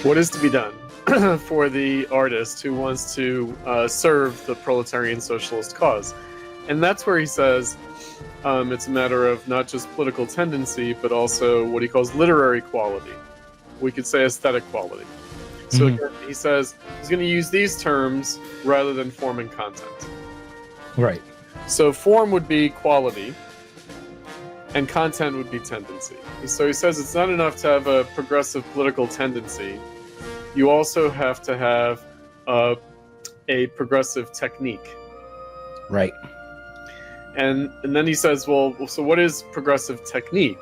What is to be done for the artist who wants to serve the proletarian socialist cause? And that's where he says it's a matter of not just political tendency, but also what he calls literary quality. We could say aesthetic quality. So again, he says he's going to use these terms rather than form and content. Right. So form would be quality, and content would be tendency. So he says it's not enough to have a progressive political tendency. You also have to have a progressive technique. Right. And then he says, well, so what is progressive technique?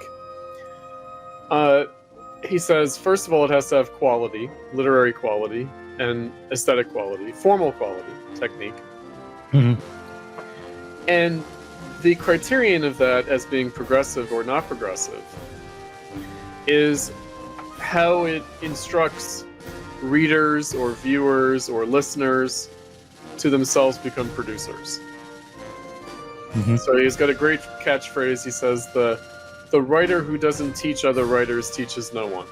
He says, first of all, it has to have quality, literary quality, and aesthetic quality, formal quality, technique. Mm-hmm. And the criterion of that as being progressive or not progressive is how it instructs readers or viewers or listeners to themselves become producers. Mm-hmm. So he's got a great catchphrase. He says, the writer who doesn't teach other writers teaches no one.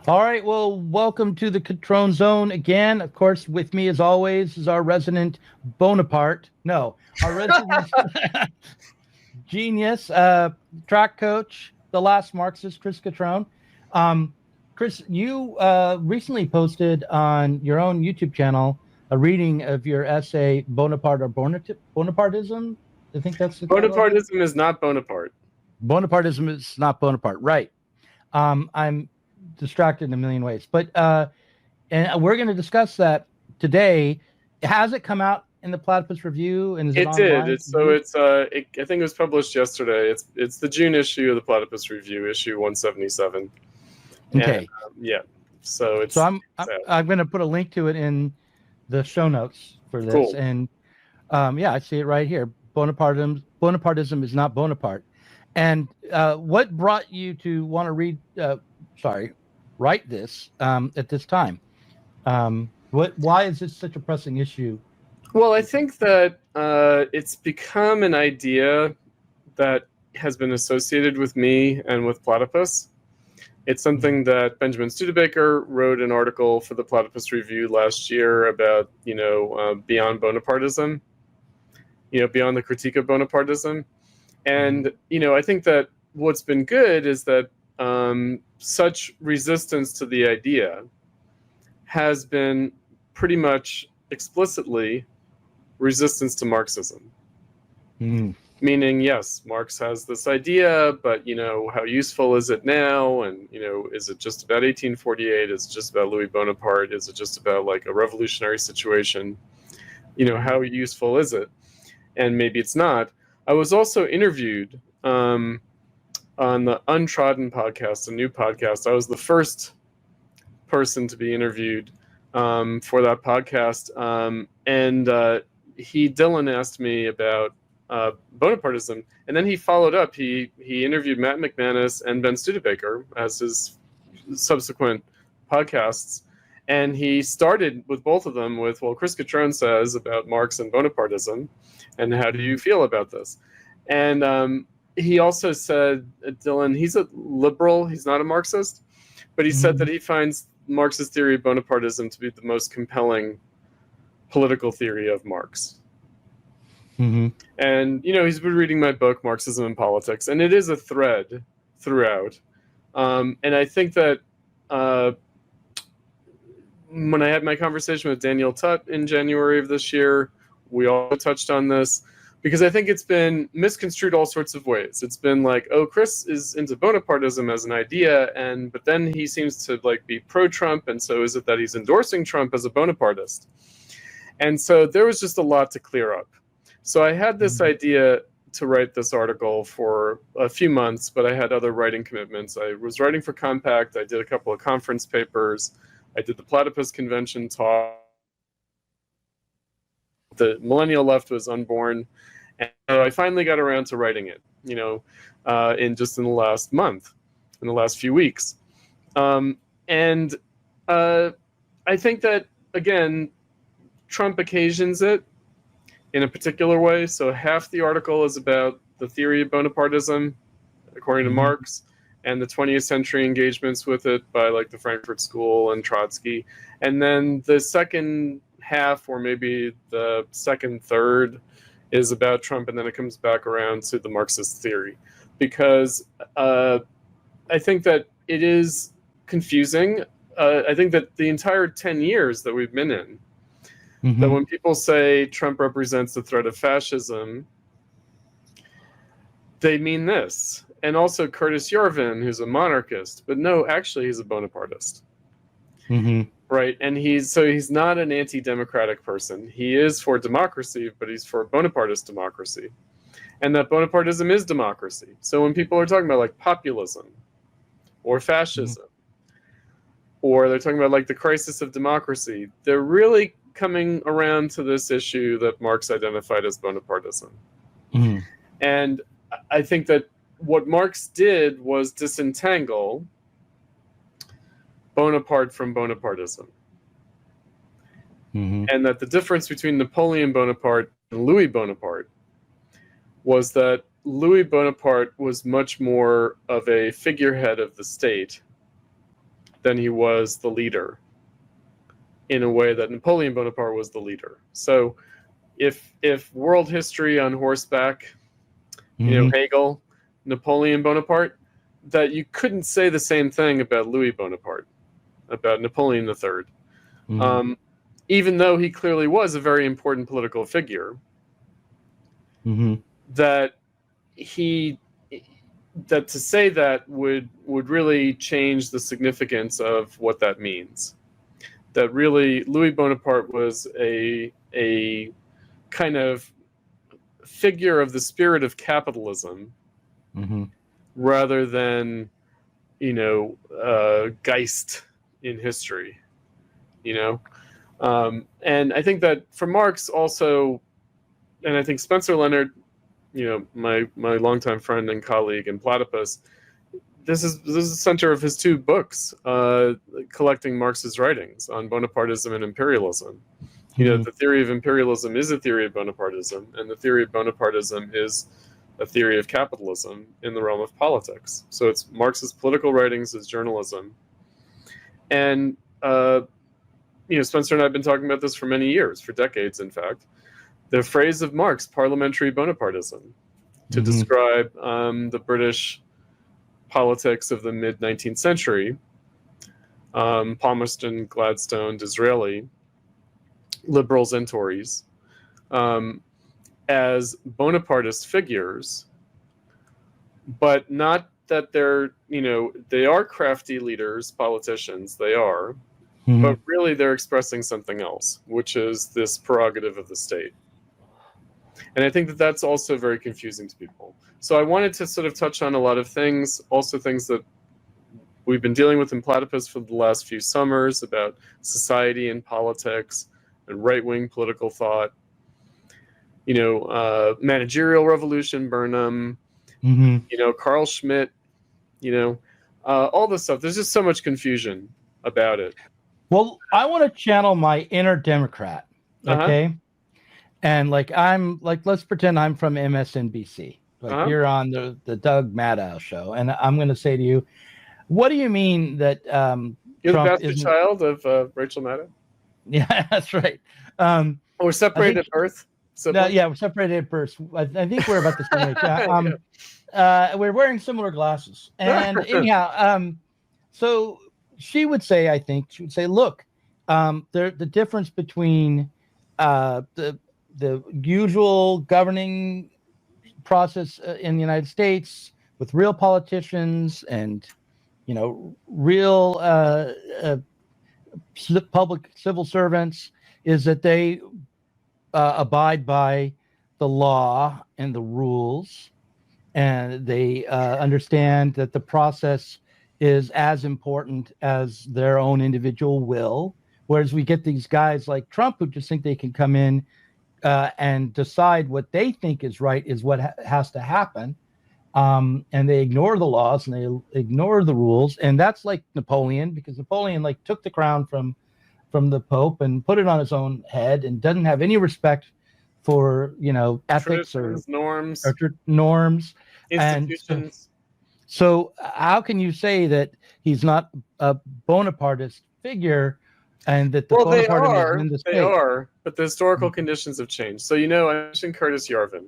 All right, well, welcome to the Cutrone Zone again. Of course, with me as always is our resident Bonaparte. No, our resident genius, track coach, the last Marxist, Chris Cutrone. Chris, you recently posted on your own YouTube channel a reading of your essay, Bonaparte or Bonapartism? I think that's the title. Bonapartism is not Bonaparte. Bonapartism is not Bonaparte, right. I'm distracted in a million ways, but and we're going to discuss that today. Has it come out in the Platypus Review? And is it online? Did. I think it was published yesterday. It's the June issue of the Platypus Review, issue 177. Okay. And, so I'm going to put a link to it in the show notes for this. Cool. And I see it right here. Bonapartism is not Bonaparte. And what brought you to want to write this at this time? Why is this such a pressing issue? Well, I think that it's become an idea that has been associated with me and with Platypus. It's something that Benjamin Studebaker wrote an article for the Platypus Review last year about, beyond Bonapartism, beyond the critique of Bonapartism. And, I think that what's been good is that such resistance to the idea has been pretty much explicitly resistance to Marxism. Meaning, yes, Marx has this idea, but, how useful is it now? And, is it just about 1848? Is it just about Louis Bonaparte? Is it just about like a revolutionary situation? How useful is it? And maybe it's not. I was also interviewed on the Untrodden podcast, a new podcast. I was the first person to be interviewed for that podcast. And Dylan asked me about Bonapartism, and then he followed up. He interviewed Matt McManus and Ben Studebaker as his subsequent podcasts, and he started with both of them with, well, Chris Cutrone says about Marx and Bonapartism, and how do you feel about this? And he also said, Dylan, he's a liberal, he's not a Marxist, but he said that he finds Marxist theory of Bonapartism to be the most compelling political theory of Marx. And, he's been reading my book, Marxism and Politics, and it is a thread throughout. And I think that when I had my conversation with Daniel Tutt in January of this year, we all touched on this, because I think it's been misconstrued all sorts of ways. It's been like, oh, Chris is into Bonapartism as an idea, but then he seems to be pro-Trump, and so is it that he's endorsing Trump as a Bonapartist? And so there was just a lot to clear up. So I had this idea to write this article for a few months, but I had other writing commitments. I was writing for Compact. I did a couple of conference papers. I did the Platypus Convention talk. The millennial left was unborn. And I finally got around to writing it, in the last month, in the last few weeks. And I think that, again, Trump occasions it. in a particular way. So half the article is about the theory of Bonapartism, according to Marx, and the 20th century engagements with it by like the Frankfurt School and Trotsky. And then the second half, or maybe the second third, is about Trump, and then it comes back around to the Marxist theory. Because I think that it is confusing. I think that the entire 10 years that we've been in, that when people say Trump represents the threat of fascism, they mean this. And also Curtis Yarvin, who's a monarchist, but no, actually he's a Bonapartist. Right? And he's not an anti-democratic person. He is for democracy, but he's for Bonapartist democracy. And that Bonapartism is democracy. So when people are talking about like populism or fascism, or they're talking about like the crisis of democracy, they're really coming around to this issue that Marx identified as Bonapartism. And I think that what Marx did was disentangle Bonaparte from Bonapartism. And that the difference between Napoleon Bonaparte and Louis Bonaparte was that Louis Bonaparte was much more of a figurehead of the state than he was the leader, in a way that Napoleon Bonaparte was the leader. So if world history on horseback, Hegel, Napoleon Bonaparte, that you couldn't say the same thing about Louis Bonaparte, about Napoleon III. Even though he clearly was a very important political figure, that to say that would really change the significance of what that means. That really Louis Bonaparte was a kind of figure of the spirit of capitalism, rather than Geist in history, and I think that for Marx also, and I think Spencer Leonard, my longtime friend and colleague in Platypus, this is the center of his two books, collecting Marx's writings on Bonapartism and imperialism. The theory of imperialism is a theory of Bonapartism, and the theory of Bonapartism is a theory of capitalism in the realm of politics. So it's Marx's political writings as journalism. And Spencer and I have been talking about this for many years, for decades, in fact. The phrase of Marx, parliamentary Bonapartism, to describe the British politics of the mid-19th century, Palmerston, Gladstone, Disraeli, liberals and Tories, as Bonapartist figures, but not that they are crafty leaders, politicians, they are, but really they're expressing something else, which is this prerogative of the state. And I think that that's also very confusing to people. So I wanted to sort of touch on a lot of things, also things that we've been dealing with in Platypus for the last few summers about society and politics and right-wing political thought, managerial revolution, Burnham, Carl Schmitt, all this stuff. There's just so much confusion about it. Well, I want to channel my inner Democrat, okay? And let's pretend I'm from MSNBC. You're on the Doug Maddow show, and I'm going to say to you, what do you mean that you're Trump the bastard child of Rachel Maddow? Yeah, that's right. We're separated at birth. No, yeah, we're separated at birth. I think we're about the same age. We're wearing similar glasses, and anyhow, so she would say, look, the difference between the usual governing process in the United States with real politicians and real public civil servants is that they abide by the law and the rules, and they understand that the process is as important as their own individual will. Whereas we get these guys like Trump who just think they can come in and decide what they think is right is what has to happen. And they ignore the laws and they ignore the rules. And that's like Napoleon, because Napoleon took the crown from the Pope and put it on his own head and doesn't have any respect for ethics or traditions, norms, norms, institutions. So how can you say that he's not a Bonapartist figure, and that the Bonapartism is in the state? They are, but the historical conditions have changed. So I mentioned Curtis Yarvin.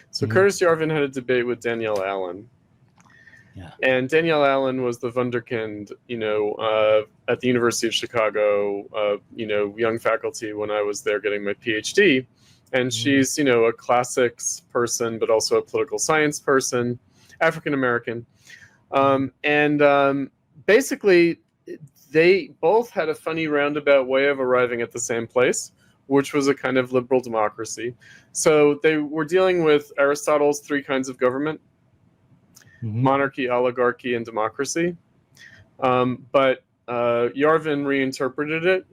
So Curtis Yarvin had a debate with Danielle Allen. Yeah. And Danielle Allen was the wunderkind, at the University of Chicago, young faculty when I was there getting my PhD. And she's, a classics person, but also a political science person, African-American. Basically, they both had a funny roundabout way of arriving at the same place, which was a kind of liberal democracy. So they were dealing with Aristotle's three kinds of government: monarchy, oligarchy, and democracy. But Yarvin reinterpreted it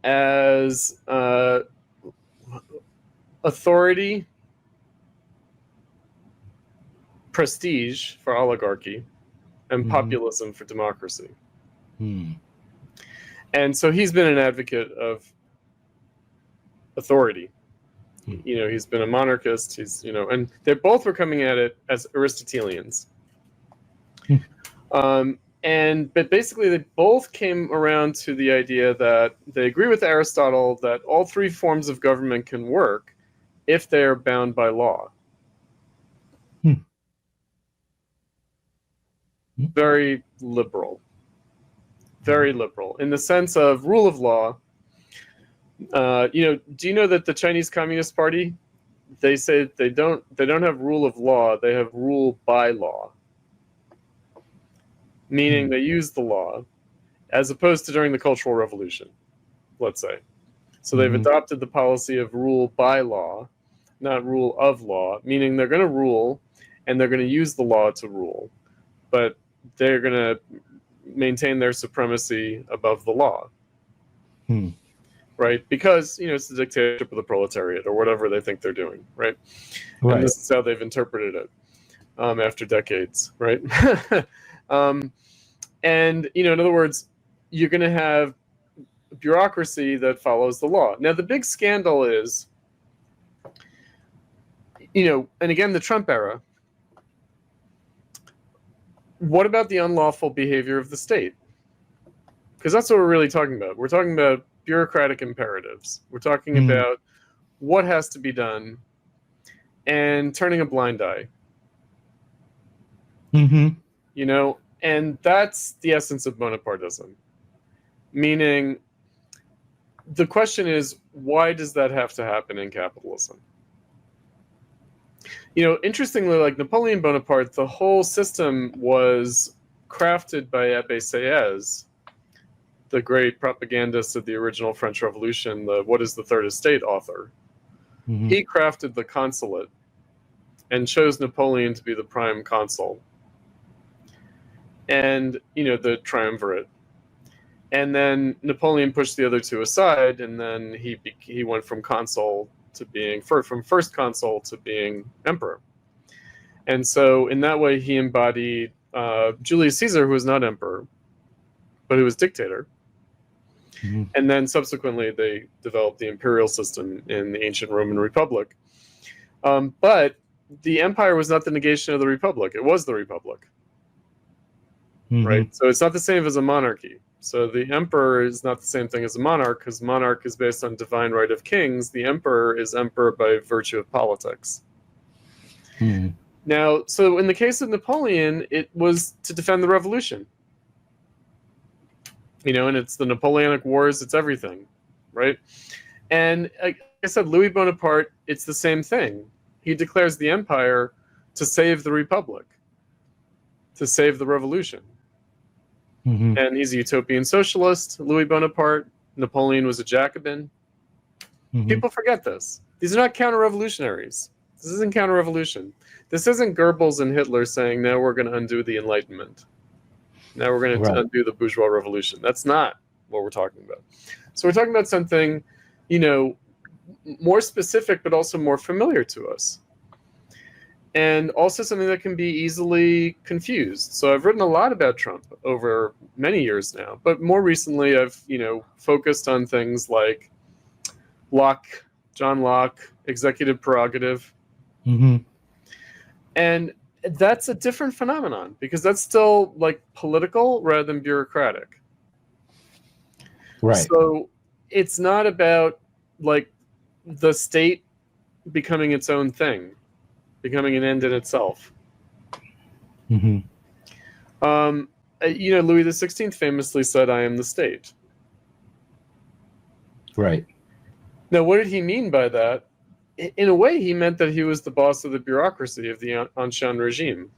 as authority, prestige for oligarchy, and populism for democracy. And so he's been an advocate of authority. He's been a monarchist. And they both were coming at it as Aristotelians. But basically, they both came around to the idea that they agree with Aristotle that all three forms of government can work if they are bound by law. Very liberal. Very liberal in the sense of rule of law. Do you know that the Chinese Communist Party, they say they don't have rule of law, they have rule by law. Meaning they use the law, as opposed to during the Cultural Revolution, let's say. So they've adopted the policy of rule by law, not rule of law, meaning they're going to rule and they're going to use the law to rule, but they're going to maintain their supremacy above the law. Right? Because, it's the dictatorship of the proletariat or whatever they think they're doing, right? And this is how they've interpreted it after decades, right? In other words, you're going to have bureaucracy that follows the law. Now, the big scandal is, and again, the Trump era, what about the unlawful behavior of the state? Because that's what we're really talking about. We're talking about bureaucratic imperatives. We're talking about what has to be done and turning a blind eye. And that's the essence of Bonapartism. Meaning, the question is, why does that have to happen in capitalism? Interestingly, like Napoleon Bonaparte, the whole system was crafted by Abbé Sieyès, the great propagandist of the original French Revolution, the What is the Third Estate author. He crafted the consulate and chose Napoleon to be the prime consul. And, the triumvirate. And then Napoleon pushed the other two aside, and then he went from consul to being, from first consul to being emperor. And so in that way, he embodied Julius Caesar, who was not emperor, but who was dictator. And then subsequently, they developed the imperial system in the ancient Roman Republic. But the empire was not the negation of the republic. It was the republic. Right? So it's not the same as a monarchy. So the emperor is not the same thing as a monarch, because monarch is based on divine right of kings. The emperor is emperor by virtue of politics. Now, so in the case of Napoleon, it was to defend the revolution. And it's the Napoleonic Wars, it's everything, right? And like I said, Louis Bonaparte, it's the same thing. He declares the empire to save the republic, to save the revolution. And he's a utopian socialist, Louis Bonaparte. Napoleon was a Jacobin. People forget this. These are not counter-revolutionaries. This isn't counter-revolution. This isn't Goebbels and Hitler saying, now we're going to undo the Enlightenment. Now we're going to undo the bourgeois revolution. That's not what we're talking about. So we're talking about something, more specific, but also more familiar to us. And also something that can be easily confused. So I've written a lot about Trump over many years now, but more recently I've, focused on things like John Locke, executive prerogative. Mm-hmm. And that's a different phenomenon because that's still like political rather than bureaucratic. Right. So it's not about like the state becoming its own thing, becoming an end in itself. Mm-hmm. Louis XVI famously said, "I am the state." Right. Now, what did he mean by that? In a way, he meant that he was the boss of the bureaucracy of the Ancien regime.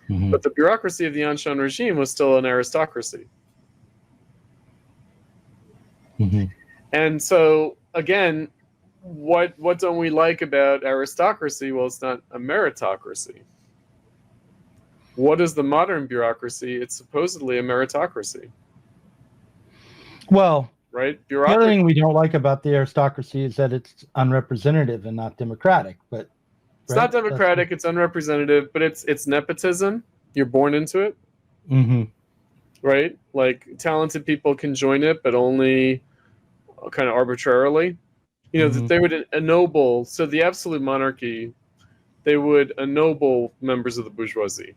Mm-hmm. But the bureaucracy of the Ancien regime was still an aristocracy. Mm-hmm. And so, again, what don't we like about aristocracy? Well, it's not a meritocracy. What is the modern bureaucracy? It's supposedly a meritocracy. Well, right? the other thing we don't like about the aristocracy is that it's unrepresentative and not democratic. But it's not democratic, it's unrepresentative, but it's nepotism. You're born into it. Mm-hmm. Right? Like talented people can join it, but only kind of arbitrarily. That they would ennoble, so the absolute monarchy, they would ennoble members of the bourgeoisie.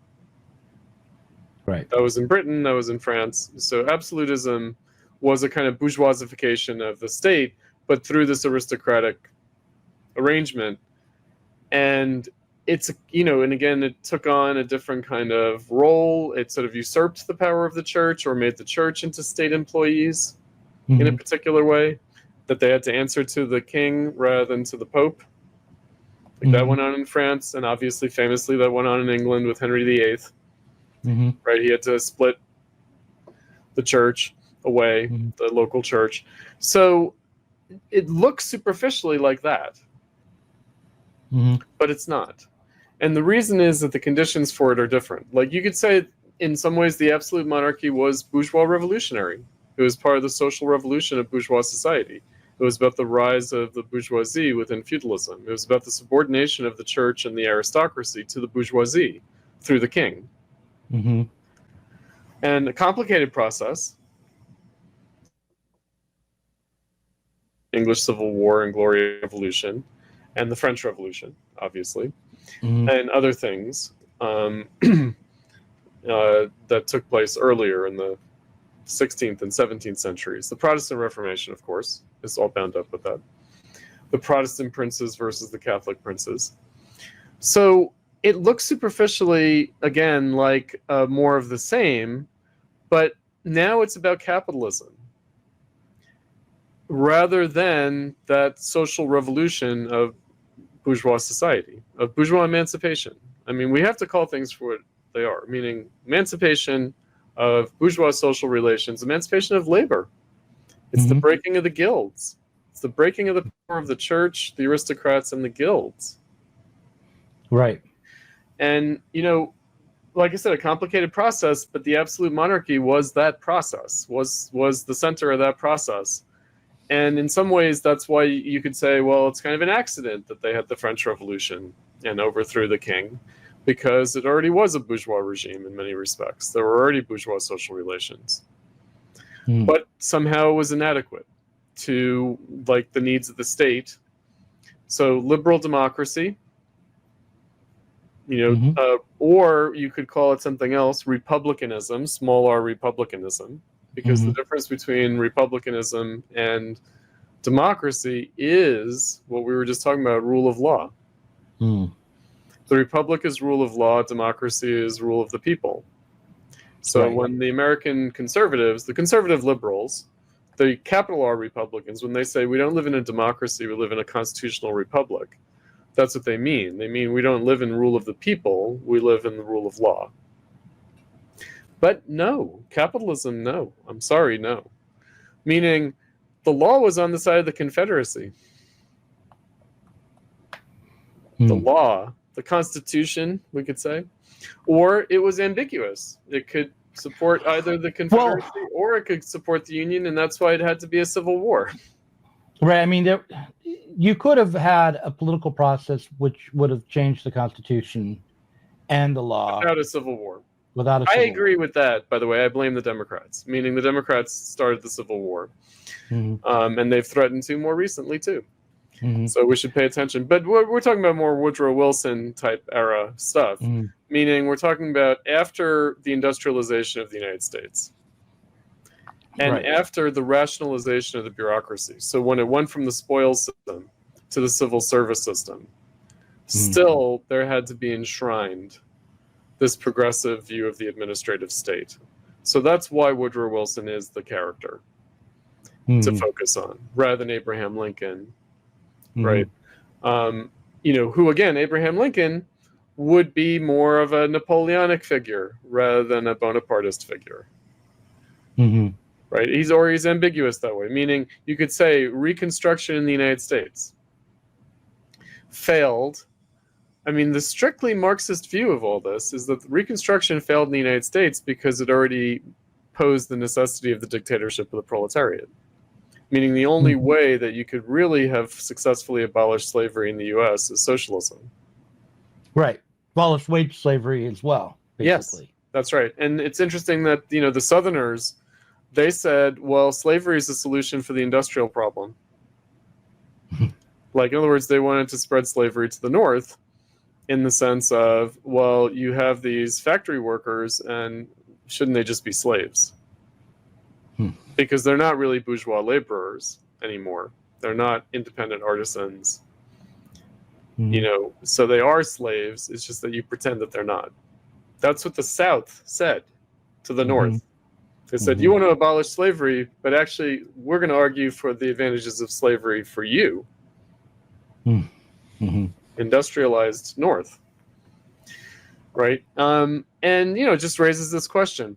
Right. That was in Britain, that was in France. So absolutism was a kind of bourgeoisification of the state, but through this aristocratic arrangement. And it's, and again, it took on a different kind of role. It sort of usurped the power of the church or made the church into state employees in a particular way, that they had to answer to the king rather than to the Pope. Like that went on in France, and obviously, famously, that went on in England with Henry VIII. Right? He had to split the church away, the local church. So it looks superficially like that, but it's not. And the reason is that the conditions for it are different. Like you could say, in some ways, the absolute monarchy was bourgeois revolutionary. It was part of the social revolution of bourgeois society. It was about the rise of the bourgeoisie within feudalism. It was about the subordination of the church and the aristocracy to the bourgeoisie through the king. And a complicated process. English Civil War and Glorious Revolution, and the French Revolution, obviously, and other things that took place earlier in the 16th and 17th centuries. The Protestant Reformation, of course, is all bound up with that. The Protestant princes versus the Catholic princes. So it looks superficially, again, like more of the same, but now it's about capitalism rather than that social revolution of bourgeois society, of bourgeois emancipation. I mean, we have to call things for what they are, meaning emancipation of bourgeois social relations, emancipation of labor. It's the breaking of the guilds. It's the breaking of the power of the church, the aristocrats, and the guilds. Right. And, like I said, a complicated process, but the absolute monarchy was that process, was the center of that process. And in some ways, that's why you could say, well, it's kind of an accident that they had the French Revolution and overthrew the king, because it already was a bourgeois regime in many respects. There were already bourgeois social relations. But somehow it was inadequate to like the needs of the state. So liberal democracy, or you could call it something else, republicanism, small r republicanism, because the difference between republicanism and democracy is what we were just talking about, rule of law. The republic is rule of law, democracy is rule of the people. So when the American conservatives, the conservative liberals, the capital R Republicans, when they say we don't live in a democracy, we live in a constitutional republic, that's what they mean. They mean we don't live in rule of the people, we live in the rule of law. But no, capitalism, no. I'm sorry, no. Meaning the law was on the side of the Confederacy. The law, the Constitution, we could say, or it was ambiguous. It could support either the Confederacy or it could support the Union, and that's why it had to be a civil war. Right. I mean, you could have had a political process which would have changed the Constitution and the law without a civil war. without a I civil agree war. with that, by the way. I blame the Democrats, meaning the Democrats started the Civil War. And they've threatened to more recently, too. So we should pay attention. But we're talking about more Woodrow Wilson type era stuff, meaning we're talking about after the industrialization of the United States and after the rationalization of the bureaucracy. So when it went from the spoils system to the civil service system, still there had to be enshrined this progressive view of the administrative state. So that's why Woodrow Wilson is the character to focus on, rather than Abraham Lincoln, right? Who again, Abraham Lincoln would be more of a Napoleonic figure rather than a Bonapartist figure, right? He's ambiguous that way, meaning you could say Reconstruction in the United States failed. I mean, the strictly Marxist view of all this is that Reconstruction failed in the United States because it already posed the necessity of the dictatorship of the proletariat. Meaning the only way that you could really have successfully abolished slavery in the U.S. is socialism. Right. Abolish wage slavery as well, basically. Yes, that's right. And it's interesting that, the Southerners, they said, well, slavery is the solution for the industrial problem. Like, in other words, they wanted to spread slavery to the North in the sense of, well, you have these factory workers, and shouldn't they just be slaves? Because they're not really bourgeois laborers anymore. They're not independent artisans. So they are slaves. It's just that you pretend that they're not. That's what the South said to the North. They said, you want to abolish slavery, but actually we're going to argue for the advantages of slavery for you. Industrialized North. Right? And, it just raises this question.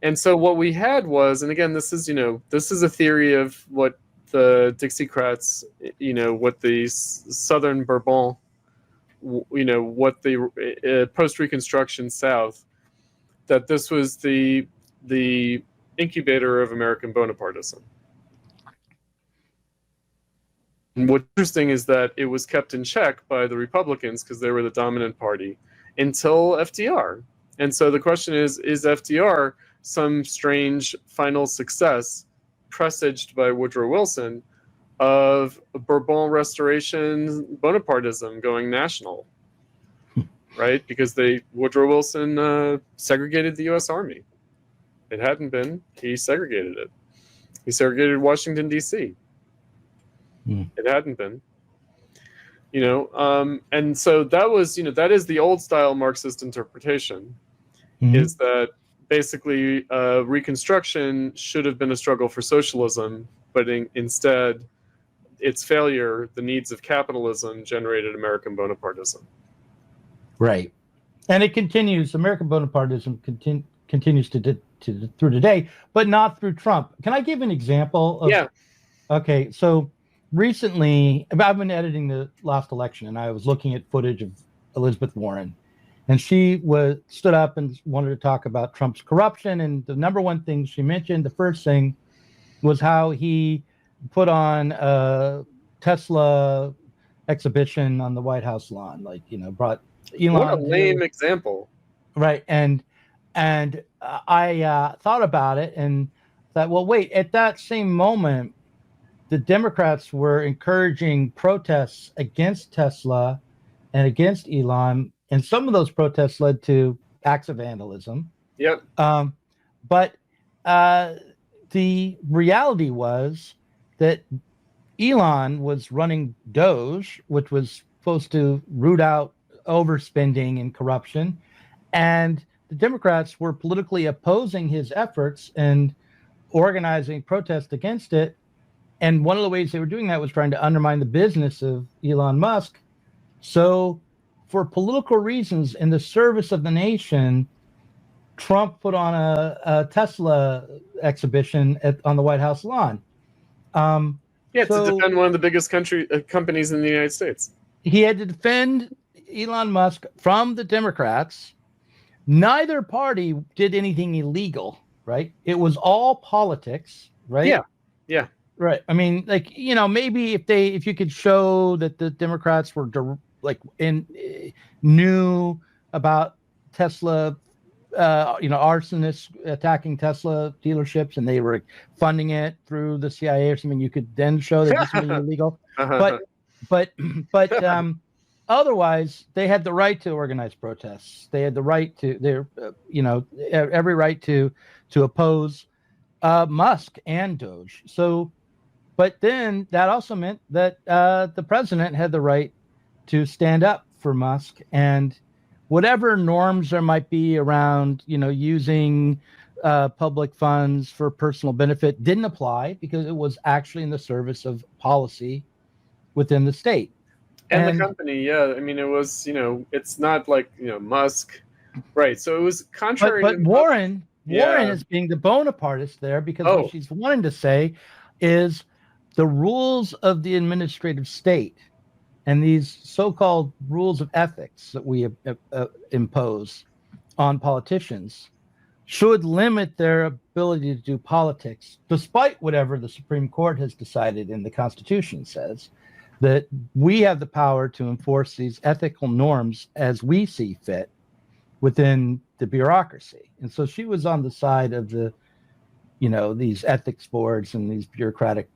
And so what we had was, and again, this is a theory of what the Dixiecrats, what the Southern Bourbon, what the post-Reconstruction South, that this was the incubator of American Bonapartism. And what's interesting is that it was kept in check by the Republicans because they were the dominant party until FDR. And so the question is FDR some strange final success presaged by Woodrow Wilson of Bourbon Restoration Bonapartism going national, right? Because Woodrow Wilson segregated the U.S. Army. It hadn't been. He segregated it. He segregated Washington, D.C. It hadn't been. And so that was, that is the old style Marxist interpretation, is that basically Reconstruction should have been a struggle for socialism, but instead its failure, the needs of capitalism, generated American Bonapartism. Right. And it continues, American Bonapartism continues to through today, but not through Trump. Can I give an example? Yeah. Okay, so recently, I've been editing the last election, and I was looking at footage of Elizabeth Warren. And she stood up and wanted to talk about Trump's corruption. And the number one thing she mentioned, the first thing, was how he put on a Tesla exhibition on the White House lawn, brought Elon. What a lame example. Right. And I thought about it and thought, well, wait, at that same moment, the Democrats were encouraging protests against Tesla and against Elon. And some of those protests led to acts of vandalism. Yep. But the reality was that Elon was running Doge, which was supposed to root out overspending and corruption. And the Democrats were politically opposing his efforts and organizing protests against it. And one of the ways they were doing that was trying to undermine the business of Elon Musk. So for political reasons, in the service of the nation, Trump put on a Tesla exhibition on the White House lawn. To defend one of the biggest companies in the United States. He had to defend Elon Musk from the Democrats. Neither party did anything illegal, right? It was all politics, right? Yeah. Right. I mean, maybe if you could show that the Democrats were knew about Tesla arsonists attacking Tesla dealerships, and they were funding it through the CIA or something. You could then show that this was illegal. But otherwise, they had the right to organize protests. They had the right to every right to oppose Musk and Doge. So, but then that also meant that the president had the right to stand up for Musk, and whatever norms there might be around, using public funds for personal benefit didn't apply because it was actually in the service of policy within the state. And the company, yeah. I mean, it was, it's not like, Musk. Right. So it was contrary but to Warren is being the Bonapartist there because what she's wanting to say is the rules of the administrative state and these so-called rules of ethics that we impose on politicians should limit their ability to do politics, despite whatever the Supreme Court has decided in the Constitution says, that we have the power to enforce these ethical norms as we see fit within the bureaucracy. And so she was on the side of the, these ethics boards and these bureaucratic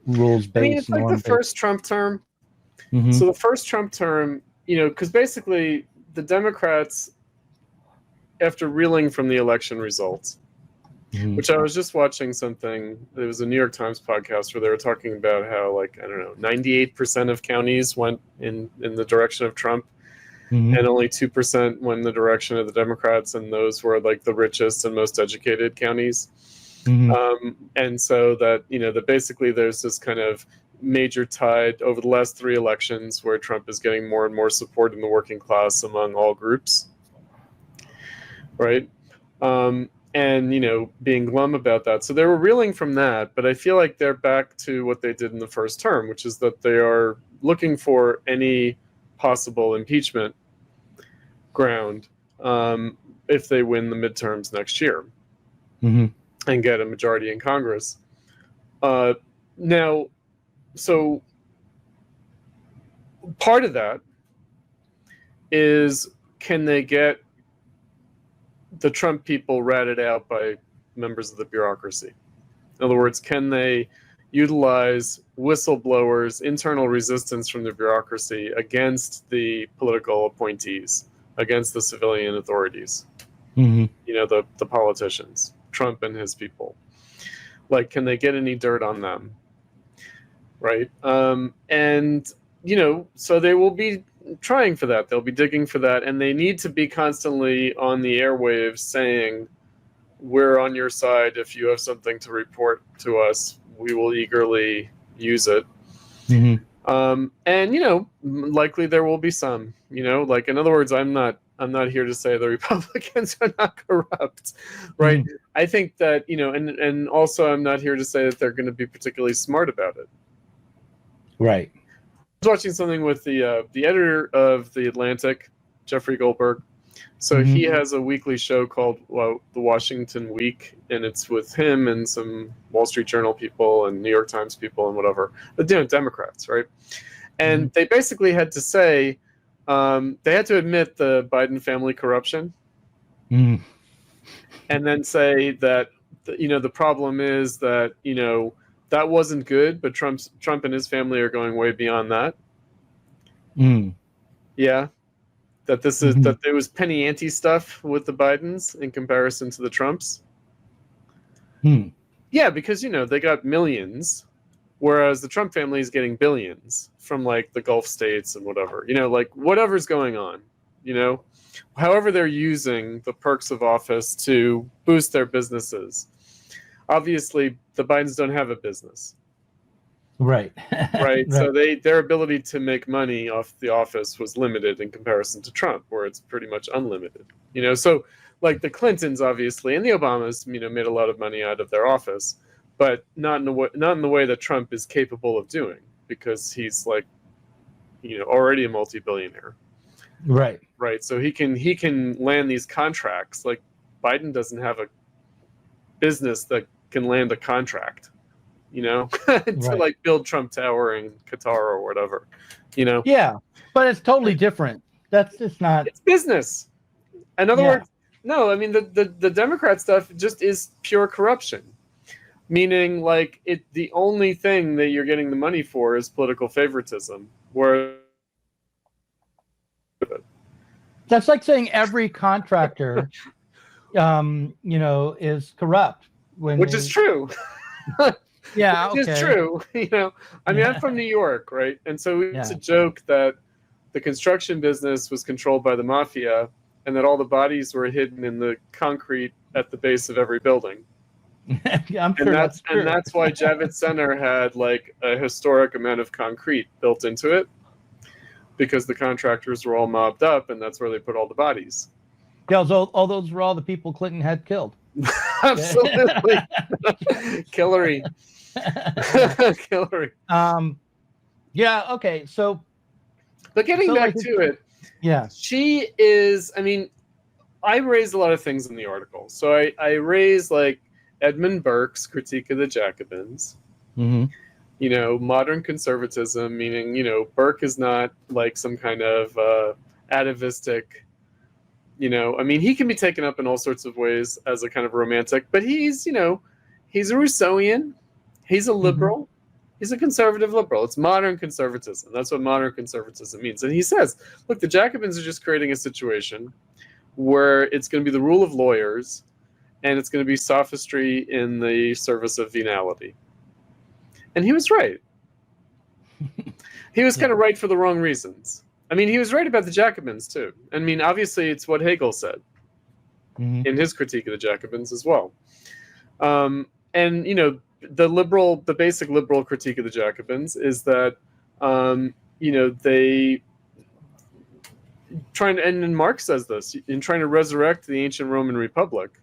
rules-based I mean, it's like the first Trump term. Mm-hmm. So the first Trump term, because basically the Democrats, after reeling from the election results, which I was just watching something, it was a New York Times podcast where they were talking about how, 98% of counties went in the direction of Trump, and only 2% went in the direction of the Democrats, and those were the richest and most educated counties. And so that, that basically there's this kind of major tide over the last 3 elections where Trump is getting more and more support in the working class among all groups, right? And, being glum about that. So they were reeling from that, but I feel like they're back to what they did in the first term, which is that they are looking for any possible impeachment ground if they win the midterms next year and get a majority in Congress. Now, so part of that is, can they get the Trump people ratted out by members of the bureaucracy? In other words, can they utilize whistleblowers, internal resistance from the bureaucracy against the political appointees, against the civilian authorities, the politicians, Trump and his people? Can they get any dirt on them? Right. And, so they will be trying for that. They'll be digging for that. And they need to be constantly on the airwaves saying, we're on your side. If you have something to report to us, we will eagerly use it. And, likely there will be some, in other words, I'm not here to say the Republicans are not corrupt, right? I think that, and also I'm not here to say that they're going to be particularly smart about it. Right. I was watching something with the editor of The Atlantic, Jeffrey Goldberg. So he has a weekly show called The Washington Week, and it's with him and some Wall Street Journal people and New York Times people and whatever, but Democrats, right? And they basically had to say, they had to admit the Biden family corruption, and then say that the problem is that that wasn't good, but Trump and his family are going way beyond that. Yeah, that this is that there was penny ante stuff with the Bidens in comparison to the Trumps. Yeah, because they got millions, whereas the Trump family is getting billions from the Gulf states and whatever. Whatever's going on. However they're using the perks of office to boost their businesses. Obviously, the Bidens don't have a business. Right. Right. So their ability to make money off the office was limited in comparison to Trump, where it's pretty much unlimited. So the Clintons, obviously, and the Obamas, made a lot of money out of their office, but not in the way that Trump is capable of doing, because he's already a multi-billionaire. Right. Right. So he can land these contracts. Biden doesn't have a business that can land a contract, to build Trump Tower in Qatar or whatever, Yeah, but it's totally different. That's just not. It's business. In other words, No, I mean the Democrat stuff just is pure corruption. Meaning, like, the only thing that you're getting the money for is political favoritism. Where That's like saying every contractor, is corrupt. which is true. Yeah, Which is true. I mean, I'm from New York, right? And so it's a joke that the construction business was controlled by the mafia, and that all the bodies were hidden in the concrete at the base of every building. I'm sure that's true. And that's why Javits Center had like a historic amount of concrete built into it, because the contractors were all mobbed up, and that's where they put all the bodies. Yeah, all those were all the people Clinton had killed. Absolutely. Hillary. Hillary. Yeah, okay. So but getting back to it, yeah. She is, I mean, I raised a lot of things in the article. So I raised like Edmund Burke's Critique of the Jacobins. Mm-hmm. Modern conservatism, meaning, Burke is not like some kind of atavistic, I mean, he can be taken up in all sorts of ways as a kind of romantic, but he's a Rousseauian, he's a liberal, he's a conservative liberal. It's modern conservatism. That's what modern conservatism means. And he says, look, the Jacobins are just creating a situation where it's going to be the rule of lawyers, and it's going to be sophistry in the service of venality. And he was right. He was kind of right for the wrong reasons. I mean, he was right about the Jacobins, too. I mean, obviously, it's what Hegel said in his Critique of the Jacobins as well. And, the basic liberal critique of the Jacobins is that, they and Marx says this, in trying to resurrect the ancient Roman Republic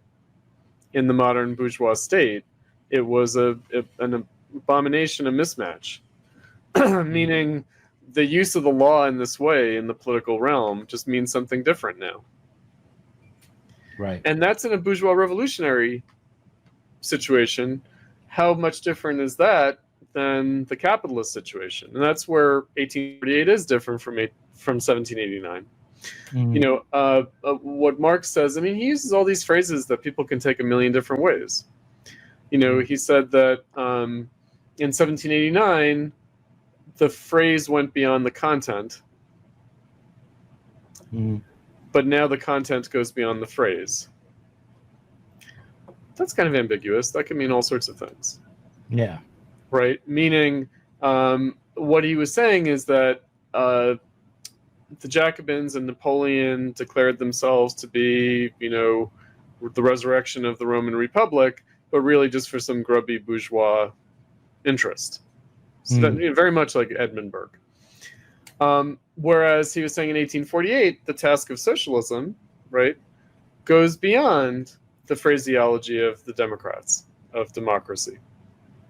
in the modern bourgeois state, it was an abomination, a mismatch. Meaning the use of the law in this way in the political realm just means something different now. Right. And that's in a bourgeois revolutionary situation. How much different is that than the capitalist situation? And that's where 1848 is different from 1789. What Marx says, I mean, he uses all these phrases that people can take a million different ways. He said that in 1789, the phrase went beyond the content, but now the content goes beyond the phrase. That's kind of ambiguous. That can mean all sorts of things. Yeah. Right? Meaning, what he was saying is that the Jacobins and Napoleon declared themselves to be, the resurrection of the Roman Republic, but really just for some grubby bourgeois interest. So that, very much like Edmund Burke. Whereas he was saying in 1848, the task of socialism, right, goes beyond the phraseology of the Democrats, of democracy,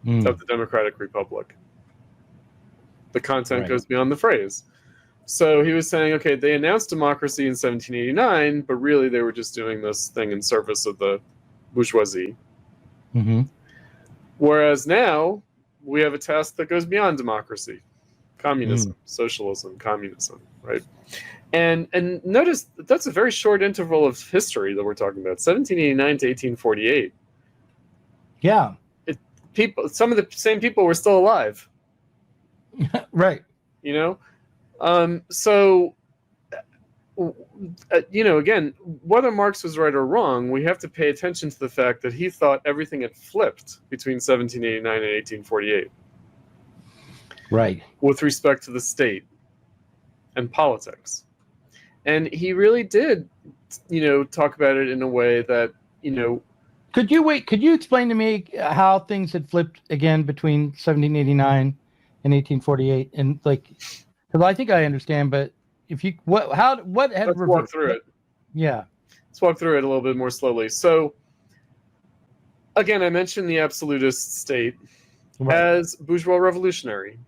of the Democratic Republic. The content goes beyond the phrase. So he was saying, okay, they announced democracy in 1789, but really they were just doing this thing in service of the bourgeoisie. Whereas now we have a task that goes beyond democracy, communism, socialism, communism, right? And notice that's a very short interval of history that we're talking about, 1789 to 1848. Yeah. Some of the same people were still alive. Right. So, again, whether Marx was right or wrong, we have to pay attention to the fact that he thought everything had flipped between 1789 and 1848. Right. With respect to the state and politics. And he really did, talk about it in a way that, Could you explain to me how things had flipped again between 1789 and 1848? And because I think I understand, but if you what had let's walk through it. Yeah. Let's walk through it a little bit more slowly. So again, I mentioned the absolutist state as bourgeois revolutionary.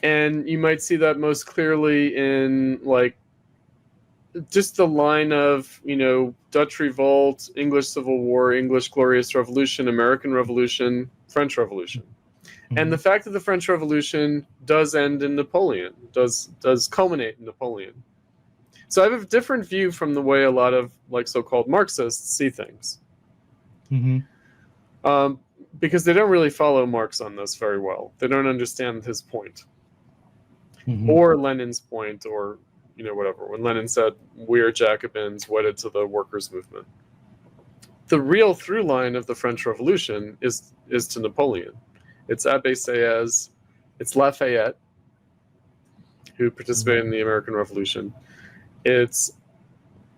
And you might see that most clearly in just the line of, Dutch Revolt, English Civil War, English Glorious Revolution, American Revolution, French Revolution. And the fact that the French Revolution does end in Napoleon, does culminate in Napoleon. So I have a different view from the way a lot of like so-called Marxists see things, because they don't really follow Marx on this very well. They don't understand his point, or Lenin's point, or whatever. When Lenin said, "We're Jacobins wedded to the workers' movement," the real through line of the French Revolution is to Napoleon. It's Abbé Sieyès, it's Lafayette, who participated in the American Revolution. It's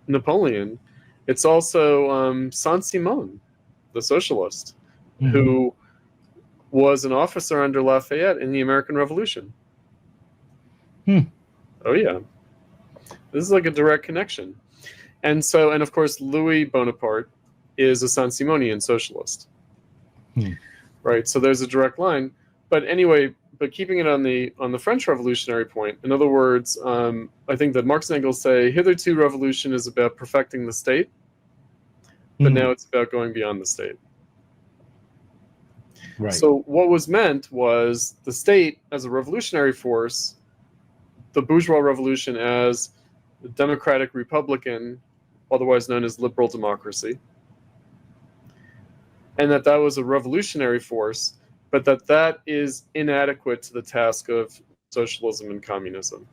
Napoleon. It's also Saint-Simon, the socialist, who was an officer under Lafayette in the American Revolution. Oh yeah. This is like a direct connection. And of course, Louis Bonaparte is a Saint-Simonian socialist. Right? So there's a direct line. But anyway, but keeping it on the French Revolutionary point, in other words, I think that Marx and Engels say hitherto revolution is about perfecting the state, but now it's about going beyond the state. Right. So what was meant was the state as a revolutionary force, the bourgeois revolution as the democratic republican, otherwise known as liberal democracy, and that was a revolutionary force, but that is inadequate to the task of socialism and communism.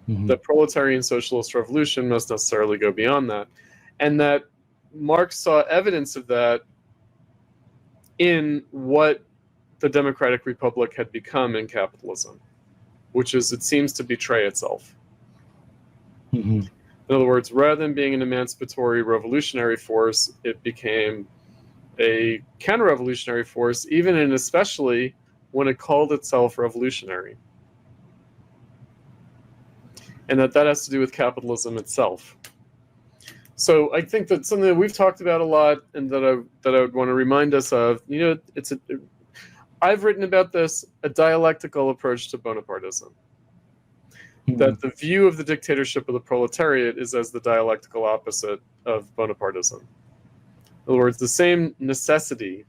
The proletarian socialist revolution must necessarily go beyond that. And that Marx saw evidence of that in what the democratic republic had become in capitalism, which is it seems to betray itself. In other words, rather than being an emancipatory revolutionary force, it became a counter-revolutionary force, even and especially when it called itself revolutionary. And that has to do with capitalism itself. So I think that's something that we've talked about a lot, and that I would want to remind us of. I've written about this, a dialectical approach to Bonapartism. That the view of the dictatorship of the proletariat is as the dialectical opposite of Bonapartism. In other words, the same necessity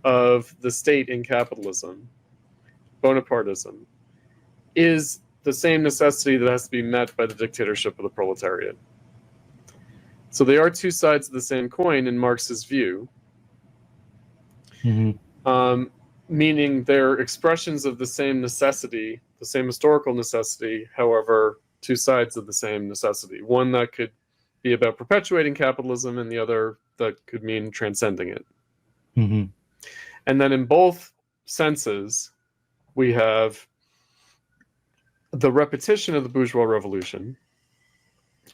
of the state in capitalism, Bonapartism, is the same necessity that has to be met by the dictatorship of the proletariat. So they are two sides of the same coin in Marx's view, meaning they're expressions of the same necessity, the same historical necessity, however, two sides of the same necessity. One that could be about perpetuating capitalism, and the other that could mean transcending it. And then in both senses, we have the repetition of the bourgeois revolution.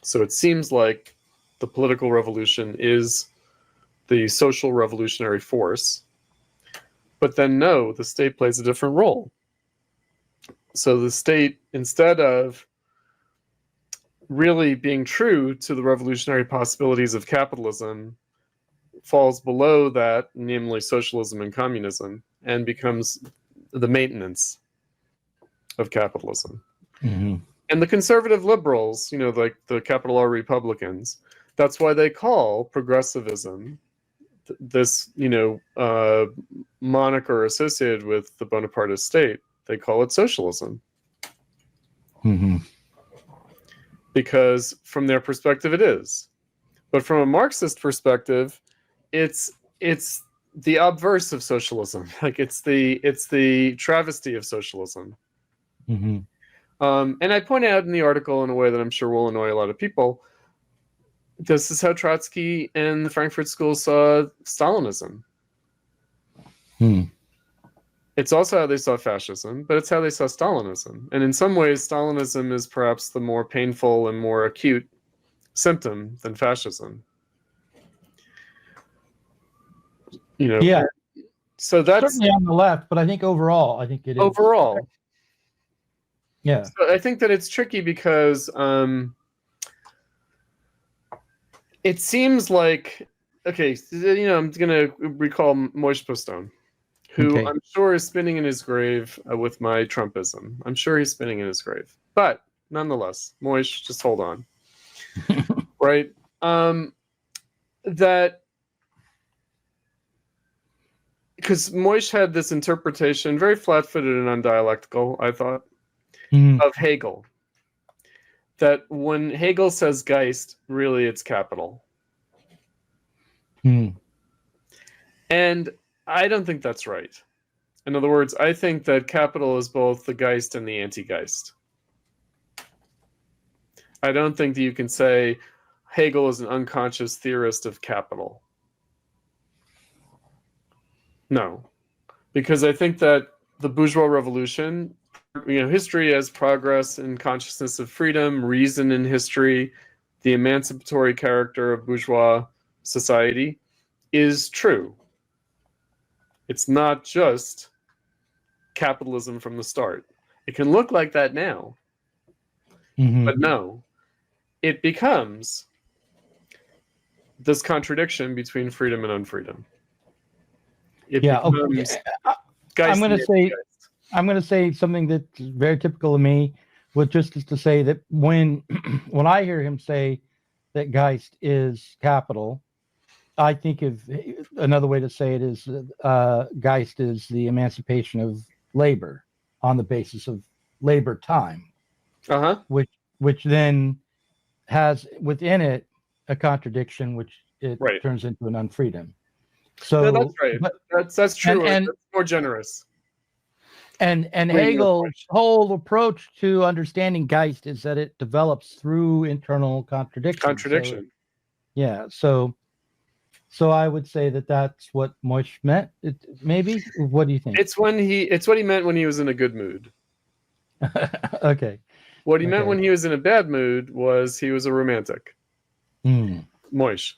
So it seems like the political revolution is the social revolutionary force. But then no, the state plays a different role. So the state, instead of really being true to the revolutionary possibilities of capitalism, falls below that, namely socialism and communism, and becomes the maintenance of capitalism. And the conservative liberals, like the capital R Republicans, that's why they call progressivism, this moniker associated with the Bonapartist state, they call it socialism. Because from their perspective it is. But from a Marxist perspective, it's the obverse of socialism. Like it's the travesty of socialism. And I point out in the article, in a way that I'm sure will annoy a lot of people, this is how Trotsky and the Frankfurt School saw Stalinism. It's also how they saw fascism, but it's how they saw Stalinism. And in some ways, Stalinism is perhaps the more painful and more acute symptom than fascism. Yeah. So that's certainly on the left, but I think overall, I think it is. Overall. Yeah. So I think that it's tricky because it seems like, okay, I'm going to recall Moishe Postone, who I'm sure is spinning in his grave with my Trumpism. I'm sure he's spinning in his grave. But nonetheless, Moishe, just hold on. Right? That, because Moishe had this interpretation, very flat-footed and undialectical, I thought, of Hegel. that when Hegel says Geist, really it's capital. Hmm. And I don't think that's right. In other words, I think that capital is both the Geist and the anti-Geist. I don't think that you can say Hegel is an unconscious theorist of capital. No. Because I think that the bourgeois revolution, history as progress and consciousness of freedom, reason in history, the emancipatory character of bourgeois society is true. It's not just capitalism from the start. It can look like that now, but no. It becomes this contradiction between freedom and unfreedom. It becomes I'm going to say something that's very typical of me, which just is to say that when I hear him say that Geist is capital, I think of another way to say it is Geist is the emancipation of labor on the basis of labor time, which then has within it a contradiction, which it turns into an unfreedom. So no, that's right. But, that's true. And that's more generous. And Hegel's whole approach to understanding Geist is that it develops through internal contradiction. So I would say that that's what Moish meant. Maybe. What do you think? It's what he meant when he was in a good mood. Okay. What he meant when he was in a bad mood was he was a romantic. Moish.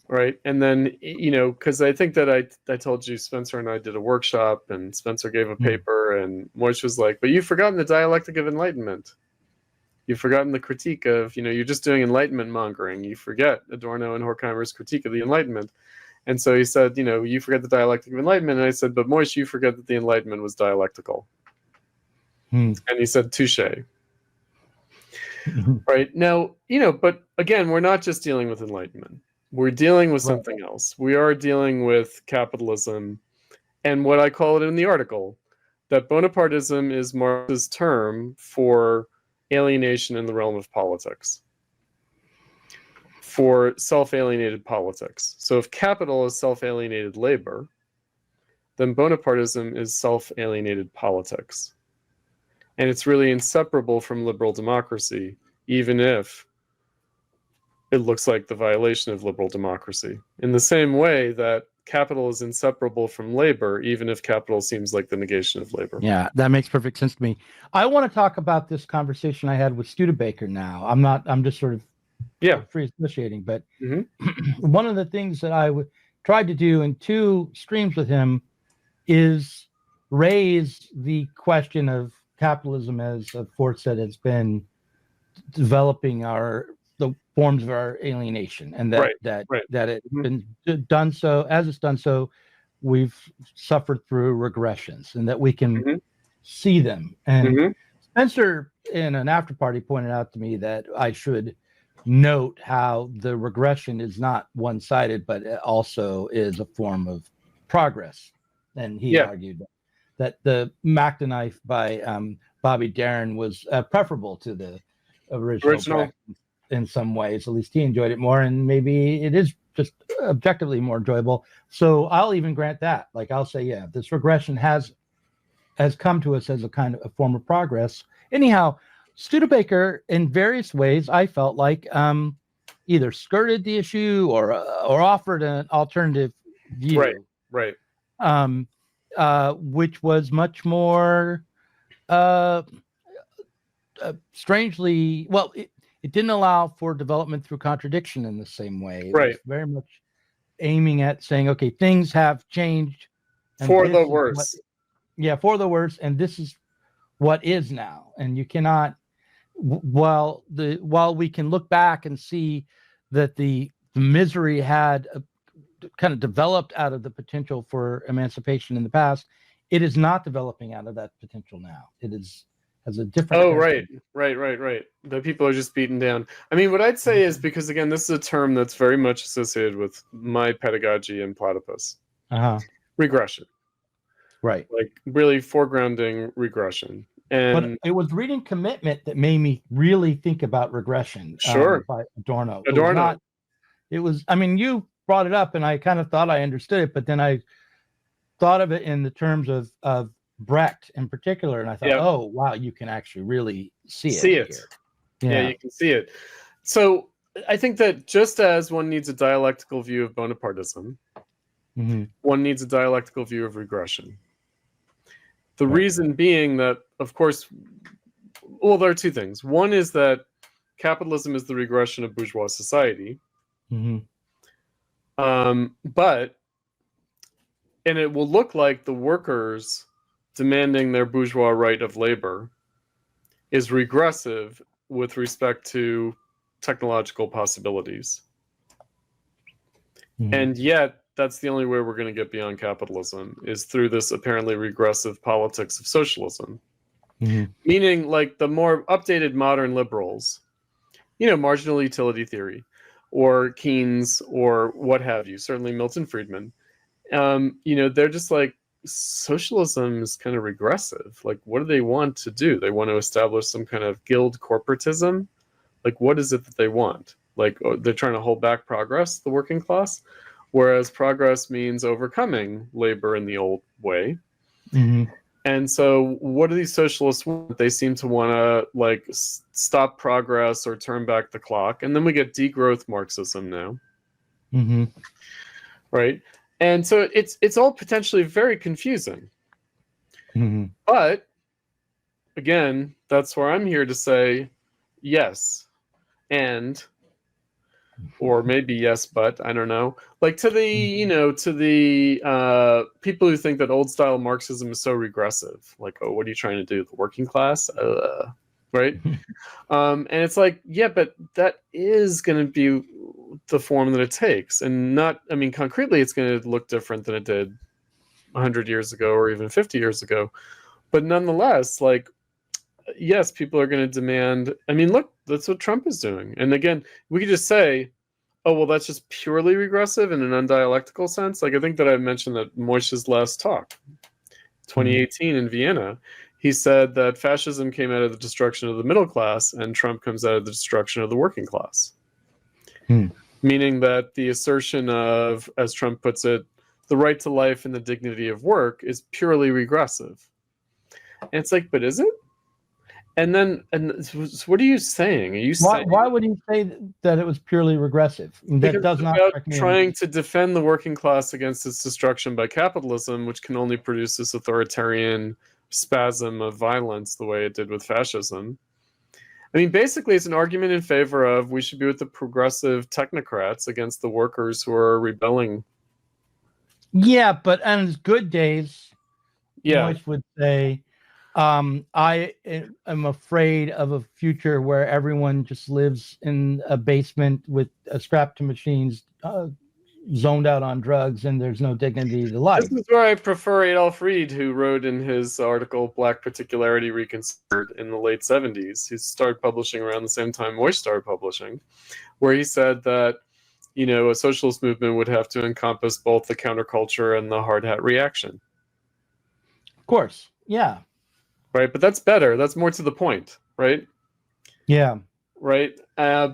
Right. And then, because I think that I told you Spencer and I did a workshop and Spencer gave a paper and Moish was like, but you've forgotten the dialectic of enlightenment. You've forgotten the critique of, you're just doing enlightenment mongering. You forget Adorno and Horkheimer's critique of the Enlightenment. And so he said, you forget the dialectic of enlightenment. And I said, but Moish, you forget that the Enlightenment was dialectical. And he said, touche. Right. Now, but again, we're not just dealing with enlightenment. We're dealing with something else. We are dealing with capitalism and what I call it in the article, that Bonapartism is Marx's term for alienation in the realm of politics, for self-alienated politics. So if capital is self-alienated labor, then Bonapartism is self-alienated politics. And it's really inseparable from liberal democracy, even if it looks like the violation of liberal democracy. In the same way that capital is inseparable from labor, even if capital seems like the negation of labor. Yeah, that makes perfect sense to me. I want to talk about this conversation I had with Studebaker now. I'm just sort of free associating, but one of the things that I tried to do in 2 streams with him is raise the question of capitalism as a force that has been developing the forms of our alienation, and that it's been done so. As it's done so, we've suffered through regressions, and that we can see them. And Spencer, in an after party, pointed out to me that I should note how the regression is not one-sided, but it also is a form of progress. And he argued that the Macta knife by Bobby Darin was preferable to the original. In some ways, at least he enjoyed it more, and maybe it is just objectively more enjoyable. So I'll even grant that. Like, I'll say, this regression has come to us as a kind of a form of progress. Anyhow, Studebaker, in various ways, I felt like either skirted the issue or offered an alternative view. Right. Which was much more strangely, well, it didn't allow for development through contradiction in the same way. It was very much aiming at saying, okay, things have changed. For the worse. For the worse. And this is what is now. And you cannot, while we can look back and see that the misery had kind of developed out of the potential for emancipation in the past, it is not developing out of that potential now. It is as a different. Right. The people are just beaten down. I mean, what I'd say is, because again, this is a term that's very much associated with my pedagogy and Platypus. Regression. Right. like really foregrounding regression. And But it was reading Commitment that made me really think about Regression. Sure. By Adorno. Adorno. It was not. It was. I mean, you brought it up, and I kind of thought I understood it, but then I thought of it in the terms of Brecht in particular, and I thought, oh wow, you can actually really see it. Here. Yeah, you can see it. So I think that just as one needs a dialectical view of Bonapartism, one needs a dialectical view of regression. The reason being that, of course, well, there are two things. One is that capitalism is the regression of bourgeois society. But, and it will look like the workers demanding their bourgeois right of labor is regressive with respect to technological possibilities. And yet, that's the only way we're going to get beyond capitalism, is through this apparently regressive politics of socialism. Meaning, like, the more updated modern liberals, you know, marginal utility theory, or Keynes, or what have you, certainly Milton Friedman, you know, they're just like, socialism is kind of regressive. Like, what do they want to do? They want to establish some kind of guild corporatism? Like, what is it that they want? Like, they're trying to hold back progress, the working class, whereas progress means overcoming labor in the old way. And so what do these socialists want? They seem to want to, like, stop progress or turn back the clock. And then we get degrowth Marxism now. Right? And so it's all potentially very confusing. But, again, that's where I'm here to say, yes, and, or maybe yes, but, I don't know. Like, to the, you know, to the people who think that old style Marxism is so regressive, like, oh, what are you trying to do? The working class? Right? And it's like, yeah, but that is going to be the form that it takes. And not, I mean, concretely, it's going to look different than it did 100 years ago or even 50 years ago. But nonetheless, like, yes, people are going to demand, I mean, look, that's what Trump is doing. And again, we could just say, oh, well, that's just purely regressive in an undialectical sense. Like, I think that I mentioned that Moishe's last talk, 2018 in Vienna, he said that fascism came out of the destruction of the middle class and Trump comes out of the destruction of the working class. Meaning that the assertion of, as Trump puts it, the right to life and the dignity of work is purely regressive. And it's like, but is it? And then, and so what are you saying? Are you saying, why would he say that it was purely regressive? That does not trying to defend the working class against its destruction by capitalism, which can only produce this authoritarian spasm of violence the way it did with fascism. I mean, basically, it's an argument in favor of we should be with the progressive technocrats against the workers who are rebelling. Yeah, but on his good days, Moish would say, I am afraid of a future where everyone just lives in a basement with strapped to machines, zoned out on drugs, and there's no dignity to life. This is where I prefer Adolf Reed, who wrote in his article Black Particularity Reconsidered in the late 70s. He started publishing around the same time Moish started publishing, where he said that, you know, a socialist movement would have to encompass both the counterculture and the hard hat reaction. Of course, yeah. Right, but that's better. That's more to the point, right? Yeah. Right,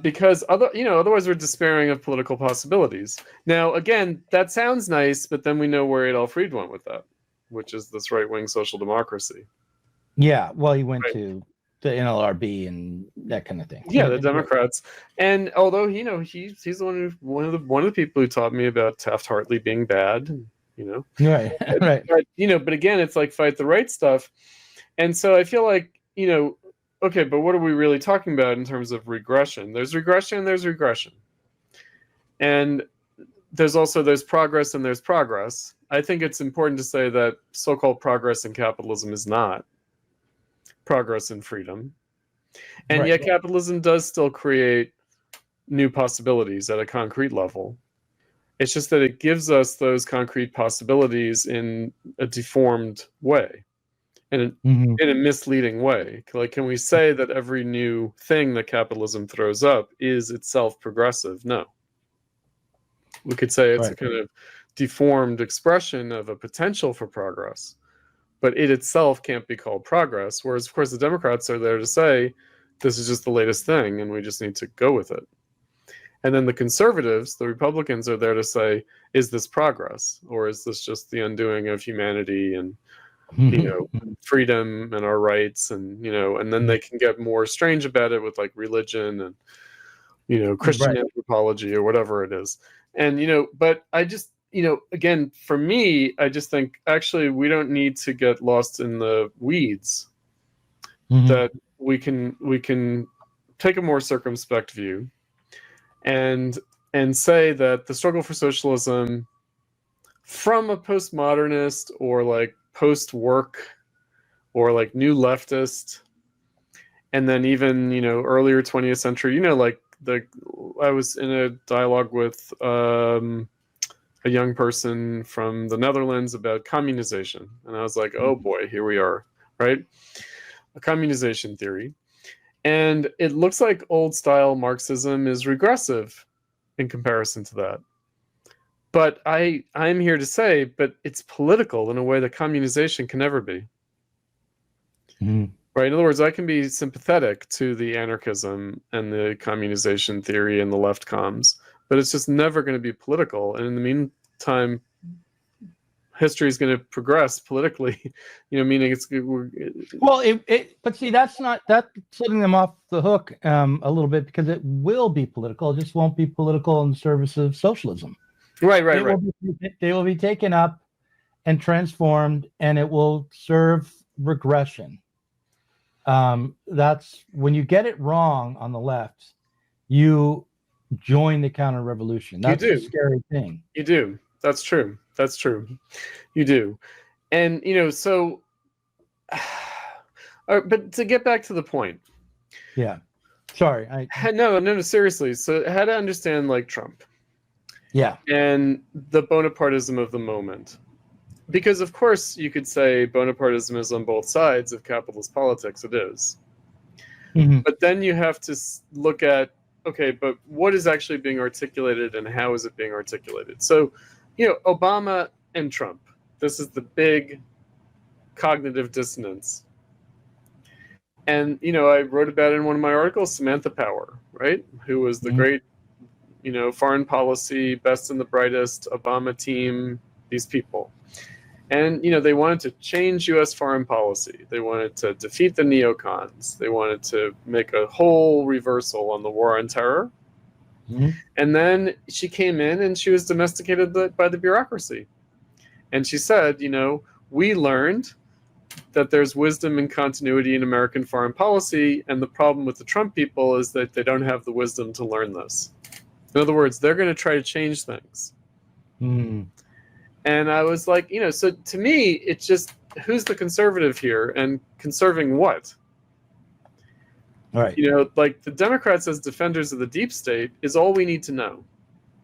because otherwise we're despairing of political possibilities. Now, again, that sounds nice, but then we know where Adolf Reed went with that, which is this right-wing social democracy. Yeah, well, he went to the NLRB and that kind of thing. Yeah, the Democrats, and although he's the one of the people who taught me about Taft-Hartley being bad, you know, right, right. But but again, it's like fight the right stuff, and so I feel like okay, but what are we really talking about in terms of regression? There's regression, there's regression. And there's progress and there's progress. I think it's important to say that so-called progress in capitalism is not progress in freedom. And yet capitalism does still create new possibilities at a concrete level. It's just that it gives us those concrete possibilities in a deformed way. In a misleading way. Like, can we say that every new thing that capitalism throws up is itself progressive? No. We could say it's a kind of deformed expression of a potential for progress, but it itself can't be called progress. Whereas, of course, the Democrats are there to say, this is just the latest thing, and we just need to go with it. And then the conservatives, the Republicans, are there to say, is this progress? Or is this just the undoing of humanity and, freedom and our rights? And, and then they can get more strange about it with like religion and, Christian anthropology or whatever it is. And, but I just, again, for me, I just think actually we don't need to get lost in the weeds, that we can take a more circumspect view and say that the struggle for socialism from a postmodernist or like post-work or like new leftist, and then even earlier 20th century, like I was in a dialogue with a young person from the Netherlands about communization, and I was like, oh boy, here we are, right? A communization theory. And it looks like old style Marxism is regressive in comparison to that. But I'm here to say, but it's political in a way that communization can never be. Right? In other words, I can be sympathetic to the anarchism and the communization theory and the left comms, but it's just never going to be political. And in the meantime, history is going to progress politically, meaning it's well. But see, that's letting them off the hook a little bit, because it will be political. It just won't be political in service of socialism. Right. They will be taken up and transformed, and it will serve regression. That's when you get it wrong on the left, you join the counter-revolution. That's a scary thing. You do. That's true. That's true. You do. And, so, but to get back to the point. Yeah. Sorry. No, seriously. So how to understand like Trump. Yeah. And the Bonapartism of the moment. Because, of course, you could say Bonapartism is on both sides of capitalist politics. It is. But then you have to look at, okay, but what is actually being articulated and how is it being articulated? So, Obama and Trump, this is the big cognitive dissonance. And, I wrote about it in one of my articles, Samantha Power, right? Who was the great, foreign policy, best and the brightest, Obama team, these people. And, they wanted to change U.S. foreign policy. They wanted to defeat the neocons. They wanted to make a whole reversal on the war on terror. And then she came in and she was domesticated by the bureaucracy. And she said, we learned that there's wisdom and continuity in American foreign policy. And the problem with the Trump people is that they don't have the wisdom to learn this. In other words, they're going to try to change things. And I was like, so to me, it's just, who's the conservative here and conserving what? Right. Like the Democrats as defenders of the deep state is all we need to know.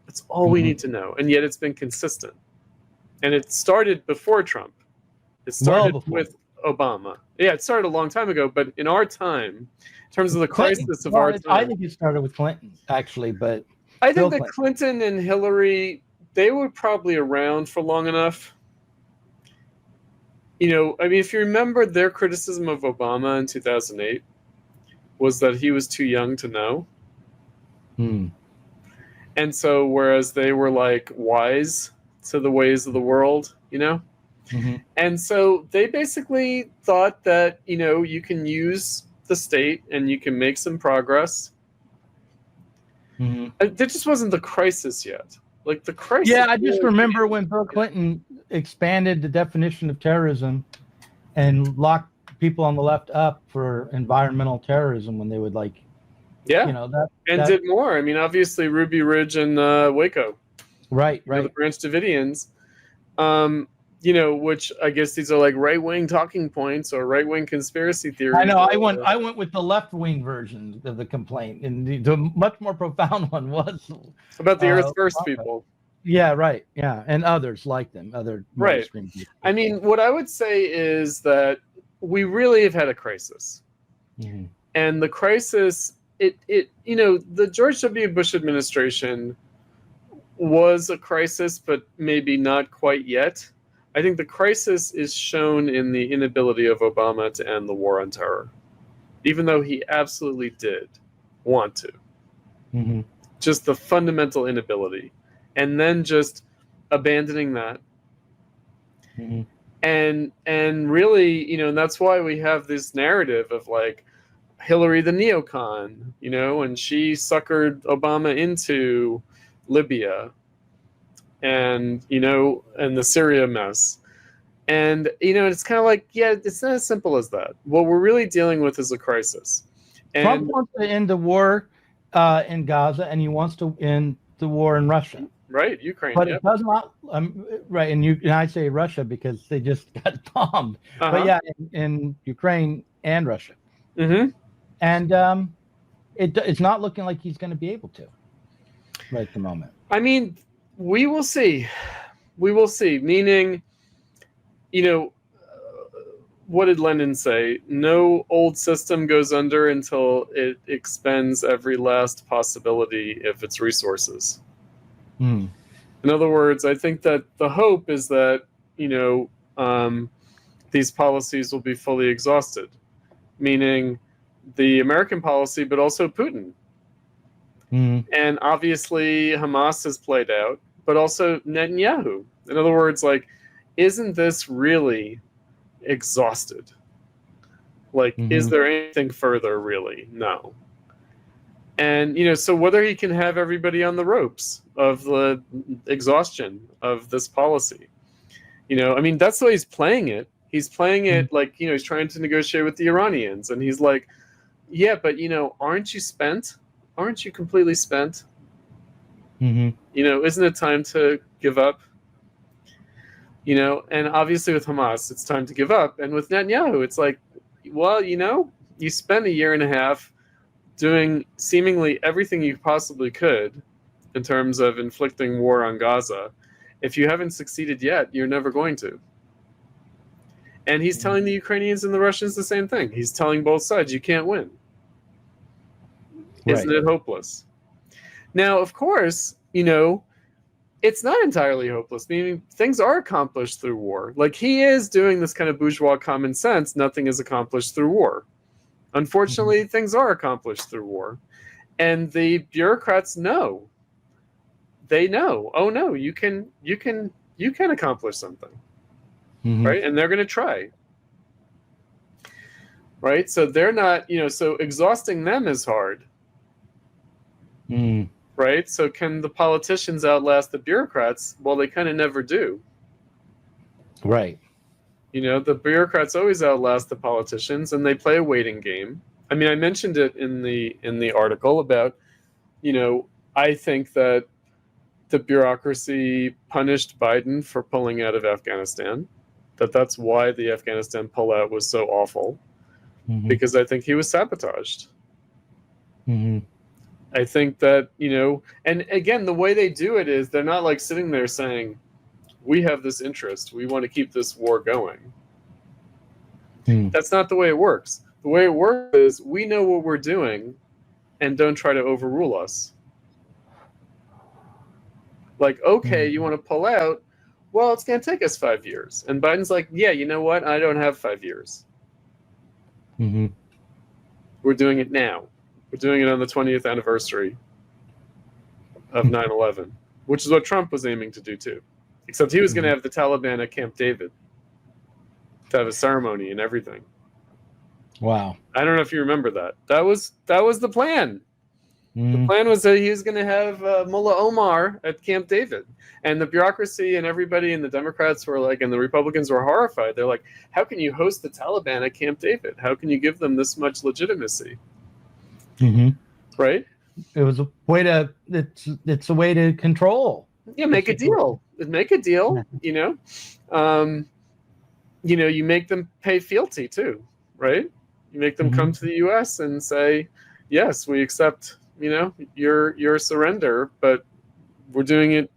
It's all we need to know. And yet it's been consistent. And it started before Trump. It started with Obama. Yeah, it started a long time ago. But in our time, in terms of the crisis of our time. I think it started with Clinton, actually. But I think that Clinton and Hillary, they were probably around for long enough. If you remember their criticism of Obama in 2008, was that he was too young to know. And so whereas they were like wise to the ways of the world, and so they basically thought that, you can use the state and you can make some progress. There just wasn't the crisis yet. Like the crisis. Yeah, I just remember when Bill Clinton expanded the definition of terrorism and locked people on the left up for environmental terrorism when they would did more. I mean, obviously Ruby Ridge and Waco, right, the Branch Davidians, which I guess these are like right-wing talking points or right-wing conspiracy theories. I know. I went with the left-wing version of the complaint, and the much more profound one was about the Earth First people. Yeah, right. Yeah, and others like them, other mainstream people. I mean, what I would say is that we really have had a crisis, and the crisis, the George W. Bush administration was a crisis, but maybe not quite yet. I think the crisis is shown in the inability of Obama to end the war on terror, even though he absolutely did want to. Mm-hmm. Just the fundamental inability, and then just abandoning that. Mm-hmm. And really, you know, and that's why we have this narrative of like Hillary the neocon, you know, and she suckered Obama into Libya and, you know, and the Syria mess. And, you know, it's kind of like, yeah, it's not as simple as that. What we're really dealing with is a crisis. Trump And wants to end the war in Gaza, and he wants to end the war in Russia. right, Ukraine, But yeah. it does not, right, and I say Russia because they just got bombed. But yeah, in Ukraine and Russia. Mm-hmm. And it's not looking like he's going to be able to right at the moment. I mean, we will see. We will see. Meaning, you know, what did Lenin say? No old system goes under until it expends every last possibility of its resources. Hmm. In other words, I think that the hope is that, you know, these policies will be fully exhausted, meaning the American policy, but also Putin. Hmm. And obviously Hamas has played out, but also Netanyahu. In other words, like, isn't this really exhausted? Like, is there anything further really? No. And, you know, so whether he can have everybody on the ropes of the exhaustion of this policy, you know, I mean, that's the way he's playing it. He's playing it like, you know, he's trying to negotiate with the Iranians. And he's like, yeah, but, you know, aren't you spent? Aren't you completely spent? Mm-hmm. You know, isn't it time to give up? You know, and obviously with Hamas, it's time to give up. And with Netanyahu, it's like, well, you know, you spent a year and a half doing seemingly everything you possibly could in terms of inflicting war on Gaza. If you haven't succeeded yet, you're never going to. And he's telling the Ukrainians and the Russians the same thing. He's telling both sides, you can't win. Isn't it hopeless? Now, of course, you know, it's not entirely hopeless, meaning things are accomplished through war. Like, he is doing this kind of bourgeois common sense, nothing is accomplished through war. Unfortunately, things are accomplished through war. And the bureaucrats know. They know, oh no, you can accomplish something. Mm-hmm. Right? And they're going to try. Right? So they're not, you know, so exhausting them is hard. Mm. Right? So can the politicians outlast the bureaucrats? Well, they kind of never do. Right. You know, the bureaucrats always outlast the politicians, and they play a waiting game. I mean, I mentioned it in the article about, you know, I think that the bureaucracy punished Biden for pulling out of Afghanistan. That's why the Afghanistan pullout was so awful, because I think he was sabotaged. Mm-hmm. I think that, you know, and again, the way they do it is they're not like sitting there saying, we have this interest, we want to keep this war going. That's not the way it works. The way it works is we know what we're doing and don't try to overrule us. Like, okay, you want to pull out? Well, it's going to take us 5 years. And Biden's like, yeah, you know what? I don't have 5 years. Mm-hmm. We're doing it now. We're doing it on the 20th anniversary of 9/11, which is what Trump was aiming to do too. Except he was going to have the Taliban at Camp David to have a ceremony and everything. Wow. I don't know if you remember that. That was the plan. The plan was that he was going to have Mullah Omar at Camp David. And the bureaucracy and everybody and the Democrats were like, and the Republicans were horrified. They're like, how can you host the Taliban at Camp David? How can you give them this much legitimacy? Mm-hmm. Right? It was a way to, it's a way to control. Yeah, make a deal. Make a deal, you know. You know, you make them pay fealty too, right? You make them come to the U.S. and say, yes, we accept, you know, your surrender, but we're doing it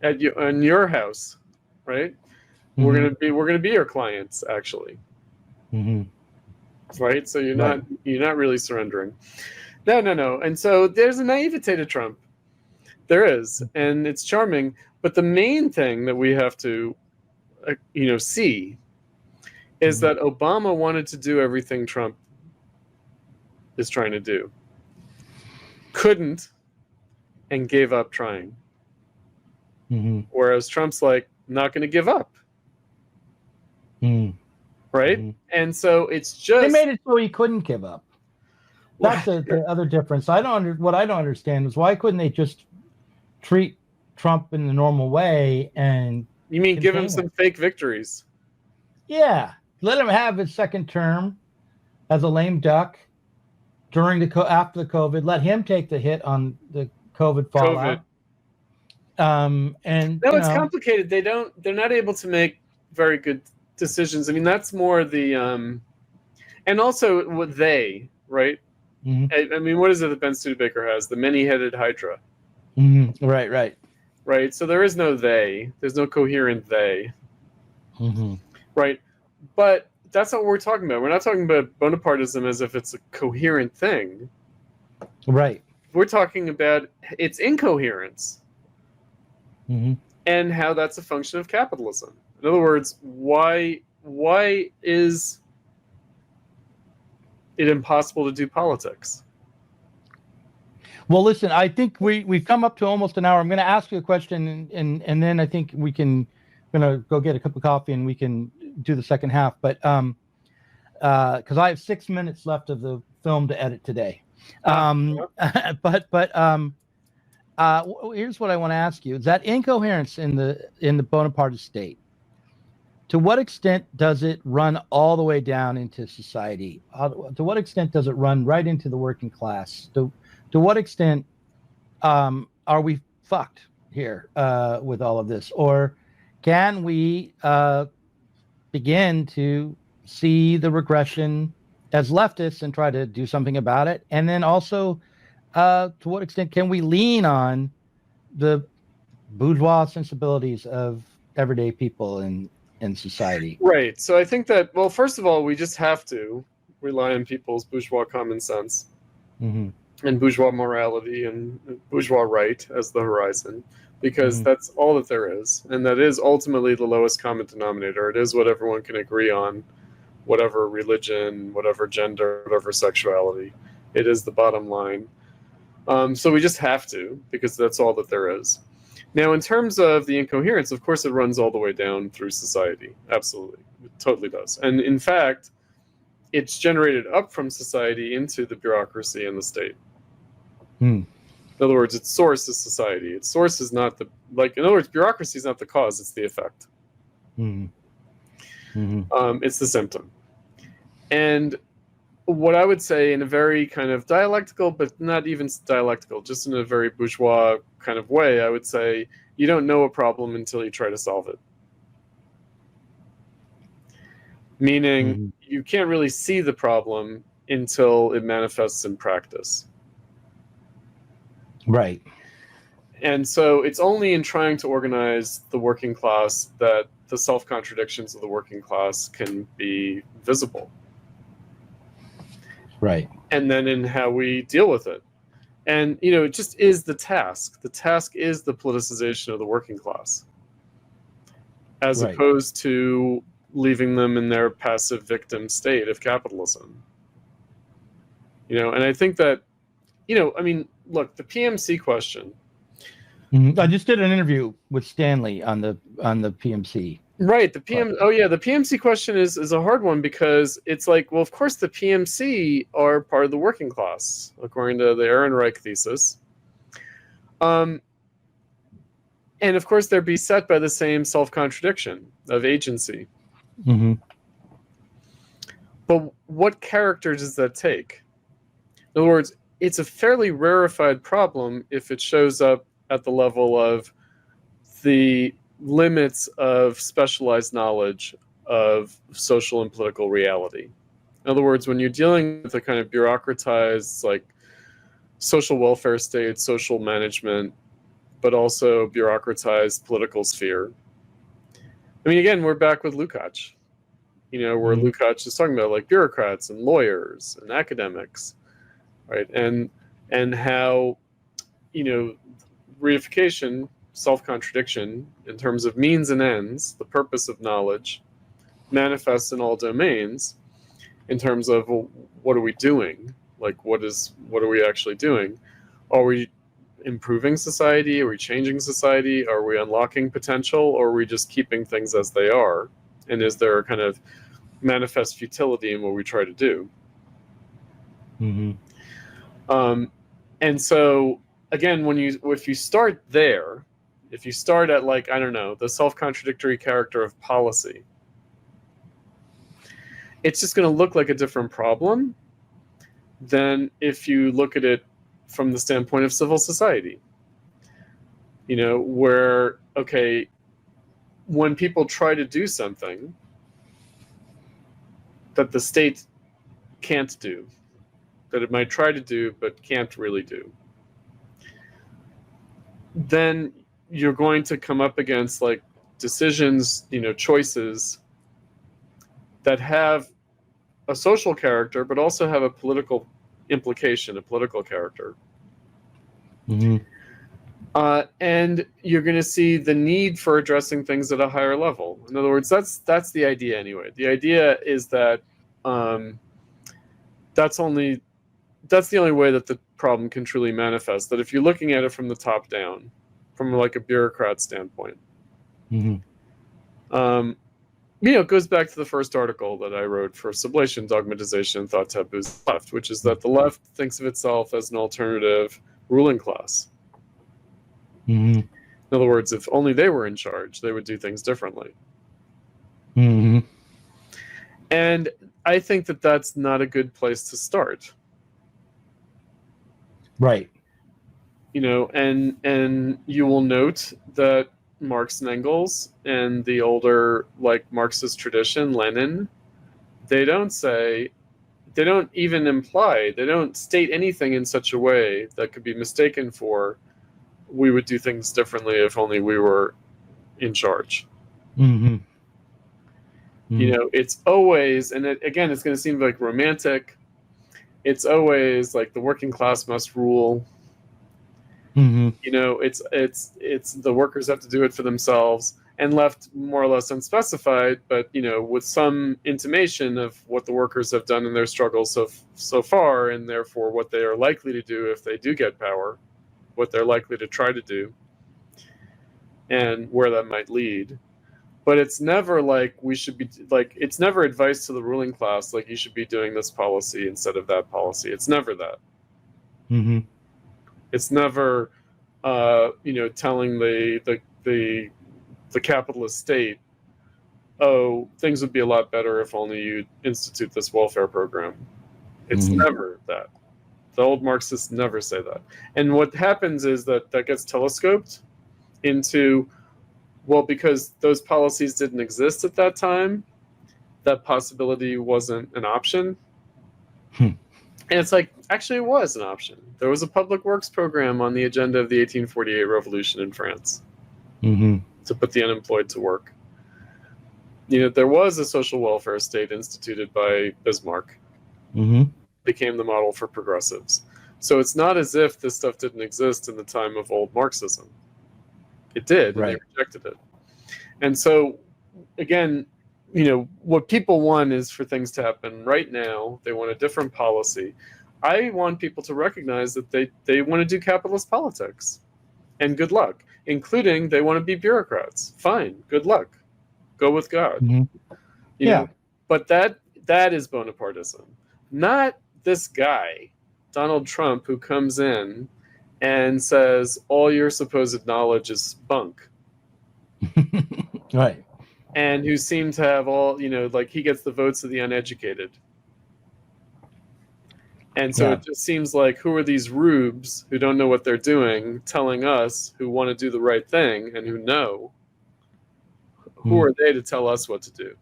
in your house, right? We're gonna be your clients, actually, right? So you're not really surrendering. No. And so there's a naivete to Trump. There is, and it's charming. But the main thing that we have to see is that Obama wanted to do everything Trump is trying to do, couldn't, and gave up trying. Whereas Trump's like, not going to give up. Right? And so it's just... They made it so he couldn't give up. That's the other difference. What I don't understand is why couldn't they just treat Trump in the normal way and... You mean give him some fake victories? Yeah. Let him have his second term as a lame duck after the COVID. Let him take the hit on the COVID fallout. It's complicated. They're not able to make very good decisions. I mean, that's more the and also what they, right? I mean, what is it that Ben Studebaker has? The many-headed hydra. Right. So there is no they. There's no coherent they. Right. But that's not what we're talking about. We're not talking about Bonapartism as if it's a coherent thing. Right. We're talking about its incoherence. And how that's a function of capitalism. In other words, why is it impossible to do politics? Well, listen, I think we've come up to almost an hour. I'm going to ask you a question, and then I think we're going to go get a cup of coffee and we can do the second half. But because I have 6 minutes left of the film to edit today. Here's what I want to ask you: is that incoherence in the Bonapartist state? To what extent does it run all the way down into society? To what extent does it run right into the working class? To what extent are we fucked here with all of this? Or can we begin to see the regression as leftists and try to do something about it? And then also, to what extent can we lean on the bourgeois sensibilities of everyday people in society? Right. So I think that, well, first of all, we just have to rely on people's bourgeois common sense and bourgeois morality and bourgeois right as the horizon, because that's all that there is. And that is ultimately the lowest common denominator. It is what everyone can agree on, whatever religion, whatever gender, whatever sexuality. It is the bottom line. So we just have to, because that's all that there is. Now, in terms of the incoherence, of course, it runs all the way down through society. Absolutely. It totally does. And in fact, it's generated up from society into the bureaucracy and the state. In other words, its source is society. Its source is not in other words, bureaucracy is not the cause, it's the effect. It's the symptom. And what I would say in a very kind of dialectical, but not even dialectical, just in a very bourgeois kind of way, I would say you don't know a problem until you try to solve it. Meaning you can't really see the problem until it manifests in practice. Right. And so it's only in trying to organize the working class that the self-contradictions of the working class can be visible. Right. And then in how we deal with it. And, it just is the task. The task is the politicization of the working class, as opposed to leaving them in their passive victim state of capitalism. And I think that, look, the PMC question. I just did an interview with Stanley on the PMC. Right. The PMC question is a hard one, because it's like, well, of course the PMC are part of the working class, according to the Ehrenreich thesis. And of course they're beset by the same self-contradiction of agency. But what character does that take? In other words, it's a fairly rarefied problem if it shows up at the level of the limits of specialized knowledge of social and political reality. In other words, when you're dealing with a kind of bureaucratized, social welfare state, social management, but also bureaucratized political sphere. I mean, again, we're back with Lukács, where Lukács is talking about bureaucrats and lawyers and academics, right? And how, reification, self-contradiction in terms of means and ends, the purpose of knowledge, manifests in all domains in terms of, well, what are we doing? Like, what are we actually doing? Are we improving society? Are we changing society? Are we unlocking potential? Or are we just keeping things as they are? And is there a kind of manifest futility in what we try to do? And so, again, if you start there, if you start at, like, I don't know, the self-contradictory character of policy, it's just going to look like a different problem than if you look at it from the standpoint of civil society. Where, okay, when people try to do something that the state can't do, that it might try to do but can't really do, then you're going to come up against, like, decisions, choices that have a social character but also have a political implication, a political character. And you're going to see the need for addressing things at a higher level. In other words, that's the idea anyway. The idea is that that's the only way that the problem can truly manifest. That if you're looking at it from the top down, from like a bureaucrat standpoint, it goes back to the first article that I wrote for Sublation, Dogmatization, and Thought Taboos Left, which is that the left thinks of itself as an alternative ruling class. In other words, if only they were in charge, they would do things differently. And I think that that's not a good place to start. Right. And you will note that Marx and Engels and the older, like, Marxist tradition, Lenin, they don't even imply, they don't state anything in such a way that could be mistaken for, we would do things differently if only we were in charge. It's always, and again, it's going to seem like romantic, it's always like the working class must rule. It's the workers have to do it for themselves, and left more or less unspecified, but with some intimation of what the workers have done in their struggles so far, and therefore what they are likely to do if they do get power, what they're likely to try to do, and where that might lead. But it's never like we should be, like, it's never advice to the ruling class, like, you should be doing this policy instead of that policy. It's never that. It's never, telling the capitalist state, oh, things would be a lot better if only you institute this welfare program. It's never that. The old Marxists never say that. And what happens is that gets telescoped into, well, because those policies didn't exist at that time, that possibility wasn't an option. And it's like, actually, it was an option. There was a public works program on the agenda of the 1848 revolution in France to put the unemployed to work. There was a social welfare state instituted by Bismarck. Became the model for progressives. So it's not as if this stuff didn't exist in the time of old Marxism. It did, and they rejected it. And so, again, what people want is for things to happen right now. They want a different policy. I want people to recognize that they want to do capitalist politics. And good luck. Including they want to be bureaucrats. Fine, good luck. Go with God. You know? But that is Bonapartism. Not this guy, Donald Trump, who comes in and says all your supposed knowledge is bunk. Right. And who seem to have all, like, he gets the votes of the uneducated. And so it just seems like, who are these rubes who don't know what they're doing, telling us who want to do the right thing and who know? Who are they to tell us what to do?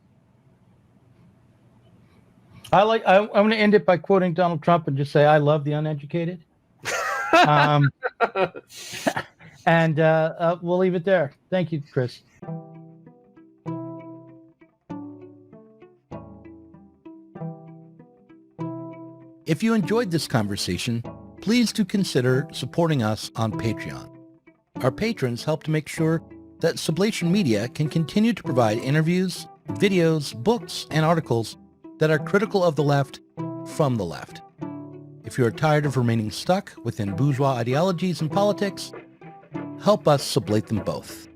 I'm going to end it by quoting Donald Trump and just say, I love the uneducated. And we'll leave it there. Thank you, Chris. If you enjoyed this conversation, please do consider supporting us on Patreon. Our patrons help to make sure that Sublation Media can continue to provide interviews, videos, books, and articles that are critical of the left from the left. If you are tired of remaining stuck within bourgeois ideologies and politics, help us sublate them both.